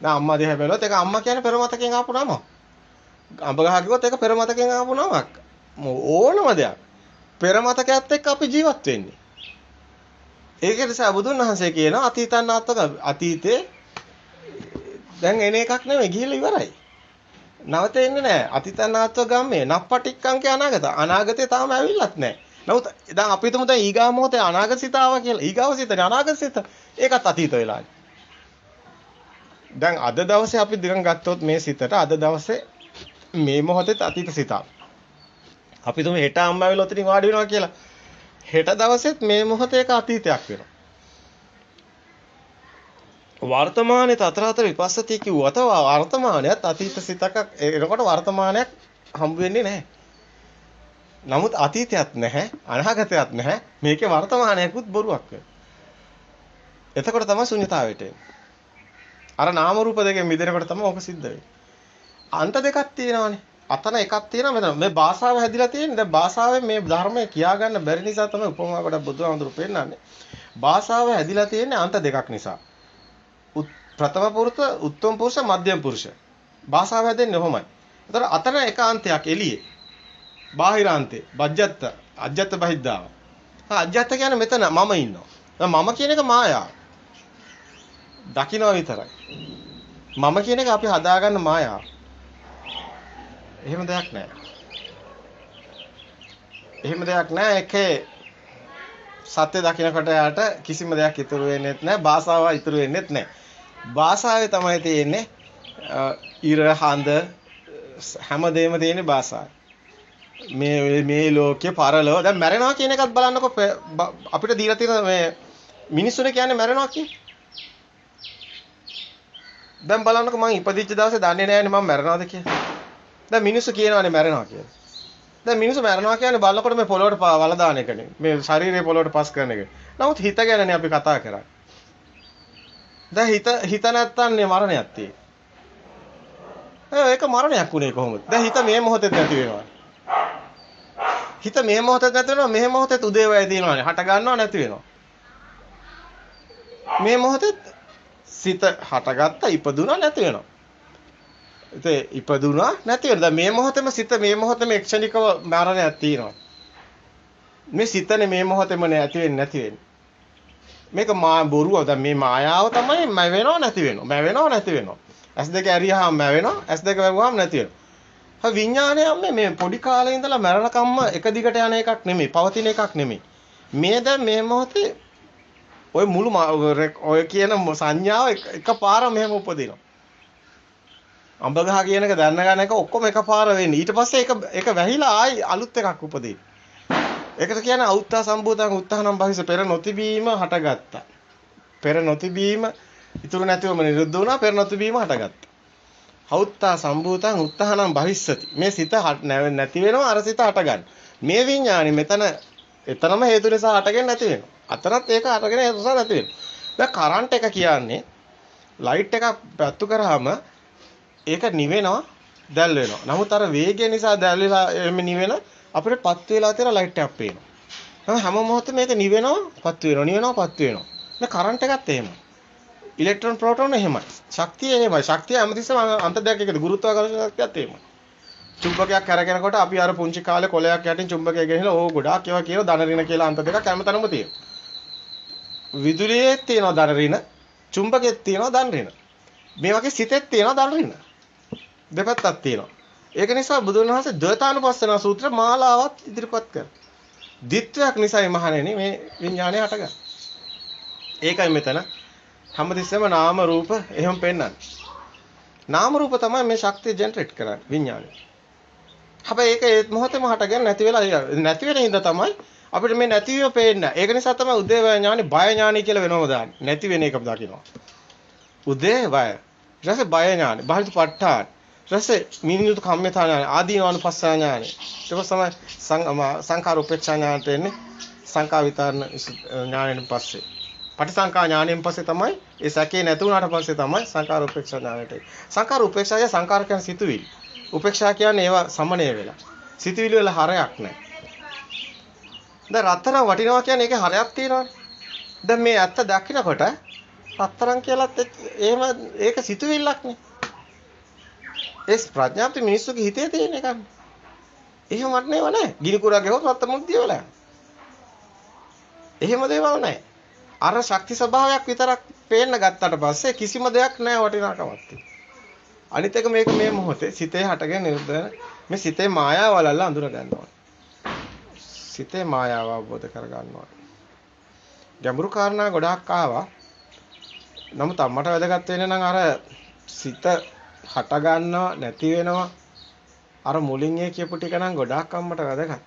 දැන් අම්මා දිහා බැලුවොත් ඒක අම්මා කියන්නේ පෙරමතකයෙන් ආපු නමක්. අඹගහ කිව්වොත් ඒක පෙරමතකයෙන් ආපු නමක්. ඕනම දෙයක්. පෙරමතකයත් එක්ක අපි ජීවත් වෙන්නේ. ඒක නිසා බුදුන් වහන්සේ කියනවා අතීතනාත්මක අතීතේ දැන් එන එකක් නෙමෙයි ගිහිල්ලා ඉවරයි. නවතෙන්නේ නැහැ. අතීතනාත්මක ගම්මේ නප්පටික්කංක අනාගත. අනාගතේ තාම ඇවිල්ලත් නැහැ. නමුත් දැන් අපි හිතමු දැන් ඊගා මොහොතේ අනාගත සිත ආවා කියලා. ඊගාව සිතනේ අනාගත සිත. ඒකත් අතීත වෙලානේ. දැන් අද දවසේ අපි දිගන් ගත්තොත් මේ සිතට අද දවසේ මේ මොහොතේ අතීත සිත. අපි තුමේ හෙට අම්මා වෙලා ඔතනින් වාඩි වෙනවා කියලා. හෙට දවසෙත් මේ මොහොතේක අතීතයක් වෙනවා. වර්තමානයේ තතරතර විපස්සති කිව්වත වර්තමානයත් අතීත සිතක එනකොට වර්තමානයක් හම්බ වෙන්නේ නැහැ. නමුත් අතීතයක් නැහැ අනාගතයක් නැහැ මේකේ වර්තමානයකුත් බොරුවක් වෙනවා. එතකොට තමයි ශුන්‍යතාවයට එන්නේ. අර නාම රූප දෙකෙන් මිදෙනකොට තමයි ඕක සිද්ධ වෙන්නේ. අන්ත දෙකක් තියෙනවානේ. අතන එකක් තියෙනවා මෙතන. මේ භාෂාව හැදිලා තියෙන්නේ. දැන් භාෂාවෙන් මේ ධර්මය කියා ගන්න බැරි නිසා තමයි උපමා කොට බුදුහාමුදුරු පෙන්නන්නේ. භාෂාව හැදිලා තියෙන්නේ අන්ත දෙකක් නිසා. ප්‍රථම පුරුෂ, උත්තම පුරුෂ, මධ්‍යම පුරුෂ. භාෂාව හැදෙන්නේ කොහොමයි? ඒතර අතන එකාන්තයක් එළියේ. බාහිරාන්තේ, බජ්ජත්ත, අජ්ජත් බහිද්දාව. අජ්ජත් කියන්නේ මෙතන මම ඉන්නවා. මම කියන එක මායාව. දකින්න විතරයි. මම කියන එක අපි හදාගන්න මායාව. එහෙම දෙයක් නැහැ. එහෙම දෙයක් නැහැ. ඒකේ සත්‍ය දකින්නකොට යාට කිසිම දෙයක් ඉතුරු වෙන්නේ නැහැ. භාෂාව ඉතුරු වෙන්නේ නැහැ. භාෂාවේ තමයි තියෙන්නේ ඉර හඳ හැමදේම තියෙන්නේ භාෂාවේ. මේ ලෝකේ පරලෝ දැන් මැරෙනවා කියන එකත් බලන්නකො අපිට දීලා තියෙන මේ මිනිස්සුනේ කියන්නේ මැරෙනවා කියන්නේ. දැන් බලන්නකො මං ඉපදිච්ච දවසේ දන්නේ නැහැනේ මම මැරෙනවද කියලා. දැන් මිනිස්සු කියනවානේ මැරෙනවා කියලා. දැන් මිනිස්සු මැරෙනවා කියන්නේ බලනකොට මේ පොළොවට වල දාන එකනේ. මේ ශරීරය පොළොවට පස් කරන එක. නමුත් හිත ගැනනේ අපි කතා කරන්නේ. දැන් හිත නැත්තන්නේ මරණයක් තියෙන්නේ. ඒක මරණයක් උනේ කොහොමද? දැන් හිත මේ මොහොතේ නැති වෙනවා. හිත මේ මොහොතේ නැති වෙනවා මේ මොහොතේ උදේවැය තියෙනවානේ. හට ගන්නව නැති වෙනවා. මේ මොහොතේ සිත හටගත්තා ඉපදුනා නැති වෙනවා. ඉතින් ඉපදුනා නැති වෙනවා. දැන් මේ මොහොතේම සිත මේ මොහොතේම ක්ෂණිකව මරණයක් තියෙනවා. මේ සිතනේ මේ මොහොතේම නැති වෙන්නේ නැති වෙන්නේ. මේක බොරුව. දැන් මේ මායාව තමයි මැවෙනව නැති වෙනවා. මැවෙනව නැති වෙනවා. S2 ඇරියාම මැවෙනවා. S2 වැවුවාම නැති වෙනවා. හා විඥානය මේ පොඩි කාලේ ඉඳලා මරණකම්ම එක දිගට යන එකක් නෙමෙයි. පවතින එකක් නෙමෙයි. මේ දැන් මේ මොහොතේ ඔය මුළු ඔය කියන සංඥාව එකපාර මෙහෙම උපදිනවා. අඹ ගහ කියන එක දැනන ගන්න එක ඔක්කොම එකපාර වෙන්නේ. ඊට පස්සේ ඒක වැහිලා ආයි අලුත් එකක් උපදින. ඒකට කියන්නේ අවුත්තා සම්භූතං උත්තානම් භවිස පෙර නොතිබීම හටගත්තා. පෙර නොතිබීම ඉතුරු නැතිවම නිරුද්ධ වුණා. පෙර නොතිබීම හටගත්තා. අවුත්තා සම්භූතං උත්තානම් භවිස්සති. මේ සිත නැති වෙනවා අර සිත හටගන්න. මේ විඥානි මෙතන එතනම හේතු නිසා හටගෙන නැති වෙනවා. අතරත් ඒක හටගෙන හේතු නිසා නැති වෙනවා. දැන් කරන්ට් එක කියන්නේ ලයිට් එකක් පැත්තු කරාම ඒක නිවෙනවා දැල් වෙනවා. නමුත් අර වේගය නිසා දැල් වෙලා එමෙ නිවෙන අපිට පත් වෙලා තියෙන ලයිට් එකක් පේනවා. හැම මොහොතෙම මේක නිවෙනවා පත් වෙනවා නිවෙනවා පත් වෙනවා. මේ කරන්ට් එකත් එහෙමයි. ඉලෙක්ට්‍රෝන ප්‍රෝටෝන එහෙමයි. ශක්තිය එහෙමයි. ශක්තිය හැමතිස්සෙම අන්ත දෙකක් එකද ගුරුත්වාකර්ෂණ ශක්තියත් එහෙමයි. චුම්බකයක් කරගෙනකොට අපි අර පුංචි කාලේ කොලයක් යටින් චුම්බකය ගෙනහිලා ඕ ගොඩාක් ඒවා කියන ධන ඍණ කියලා අන්ත දෙකක් හැමතැනම තියෙනවා. විදුලියේ තියෙනවා ධන ඍණ, චුම්බකයේ තියෙනවා ධන ඍණ. මේ වගේ සිතෙත් තියෙනවා ධන ඍණ. දෙපැත්තක් තියෙනවා. ඒක නිසා බුදුන් වහන්සේ ද්වේතානුපස්සන සූත්‍ර මාලාවත් ඉදිරිපත් කරා. දිත්වයක් නිසායි මහණෙනි මේ විඥානය හටගන්නේ. ඒකයි මෙතන හැමතිස්සෙම නාම රූප එහෙම පෙන්වන්නේ. නාම රූප තමයි මේ ශක්තිය ජෙනරේට් කරන්නේ විඥානය. හැබැයි ඒක ඒ මොහොතේම හටගෙන නැති වෙලා නැති වෙන හින්දා තමයි අපිට මේ නැතිවීම පේන්නේ. ඒක නිසා තමයි උදේවය ඥානෙ බය ඥානෙ කියලා වෙනවම දාන්නේ. නැති වෙන එක දකින්නවා. උදේ බය. ඊට පස්සේ බය ඥානෙ, බාහිර ප ဋ ාණ. ඊට පස්සේ මිනිඳු කම්මතා ඥානෙ, ආදීනවනුපස්සා ඥානෙ. ඊට පස්සේ සංඛාර උපේක්ෂා ඥානට එන්නේ සංඛා විතරණ ඥානෙන් පස්සේ. පටිසංඛා ඥානෙන් පස්සේ තමයි ඒ සැකේ නැති වුණාට පස්සේ තමයි සංඛාර උපේක්ෂා ඥානට එන්නේ. සංඛාර උපේක්ෂාය සංඛාර කියන්නේ සිතුවිලි. උපේක්ෂා කියන්නේ ඒවා සමනය වෙලා. සිතුවිලි වල හරයක් නැහැ. දැන් රත්තරන් වටිනවා කියන්නේ ඒකේ හරයක් තියෙනවානේ. දැන් මේ ඇත්ත දකින්නකොට රත්තරන් කියලාත් එහෙම ඒක සිතුවිල්ලක් නේ. ඒ ප්‍රඥාප්ති මිනිස්සුගේ හිතේ තියෙන එකක්. එහෙම වටනේව නැහැ. ගිනි කුරා ගෙවොත් රත්තරන් දියවලා. එහෙම දේවල් නැහැ. අර ශක්ති ස්වභාවයක් විතරක් පේන්න ගත්තට පස්සේ කිසිම දෙයක් නැහැ වටිනාකමක් තියෙන. අනිත් එක මේක මේ මොහොතේ සිතේ හටගෙන නිරුද්ධ වෙන මේ සිතේ මායාවලල්ලා අඳුර ගන්නවා. සිතේ මායාව අවබෝධ කර ගන්නවා. ගැඹුරු කාරණා ගොඩාක් ආවා. නමුත් අම්මට වැදගත් වෙන්නේ නම් අර සිත හට ගන්නවා නැති වෙනවා. අර මුලින් ඒ කියපු ටික නම් ගොඩාක් අම්මට වැදගත්.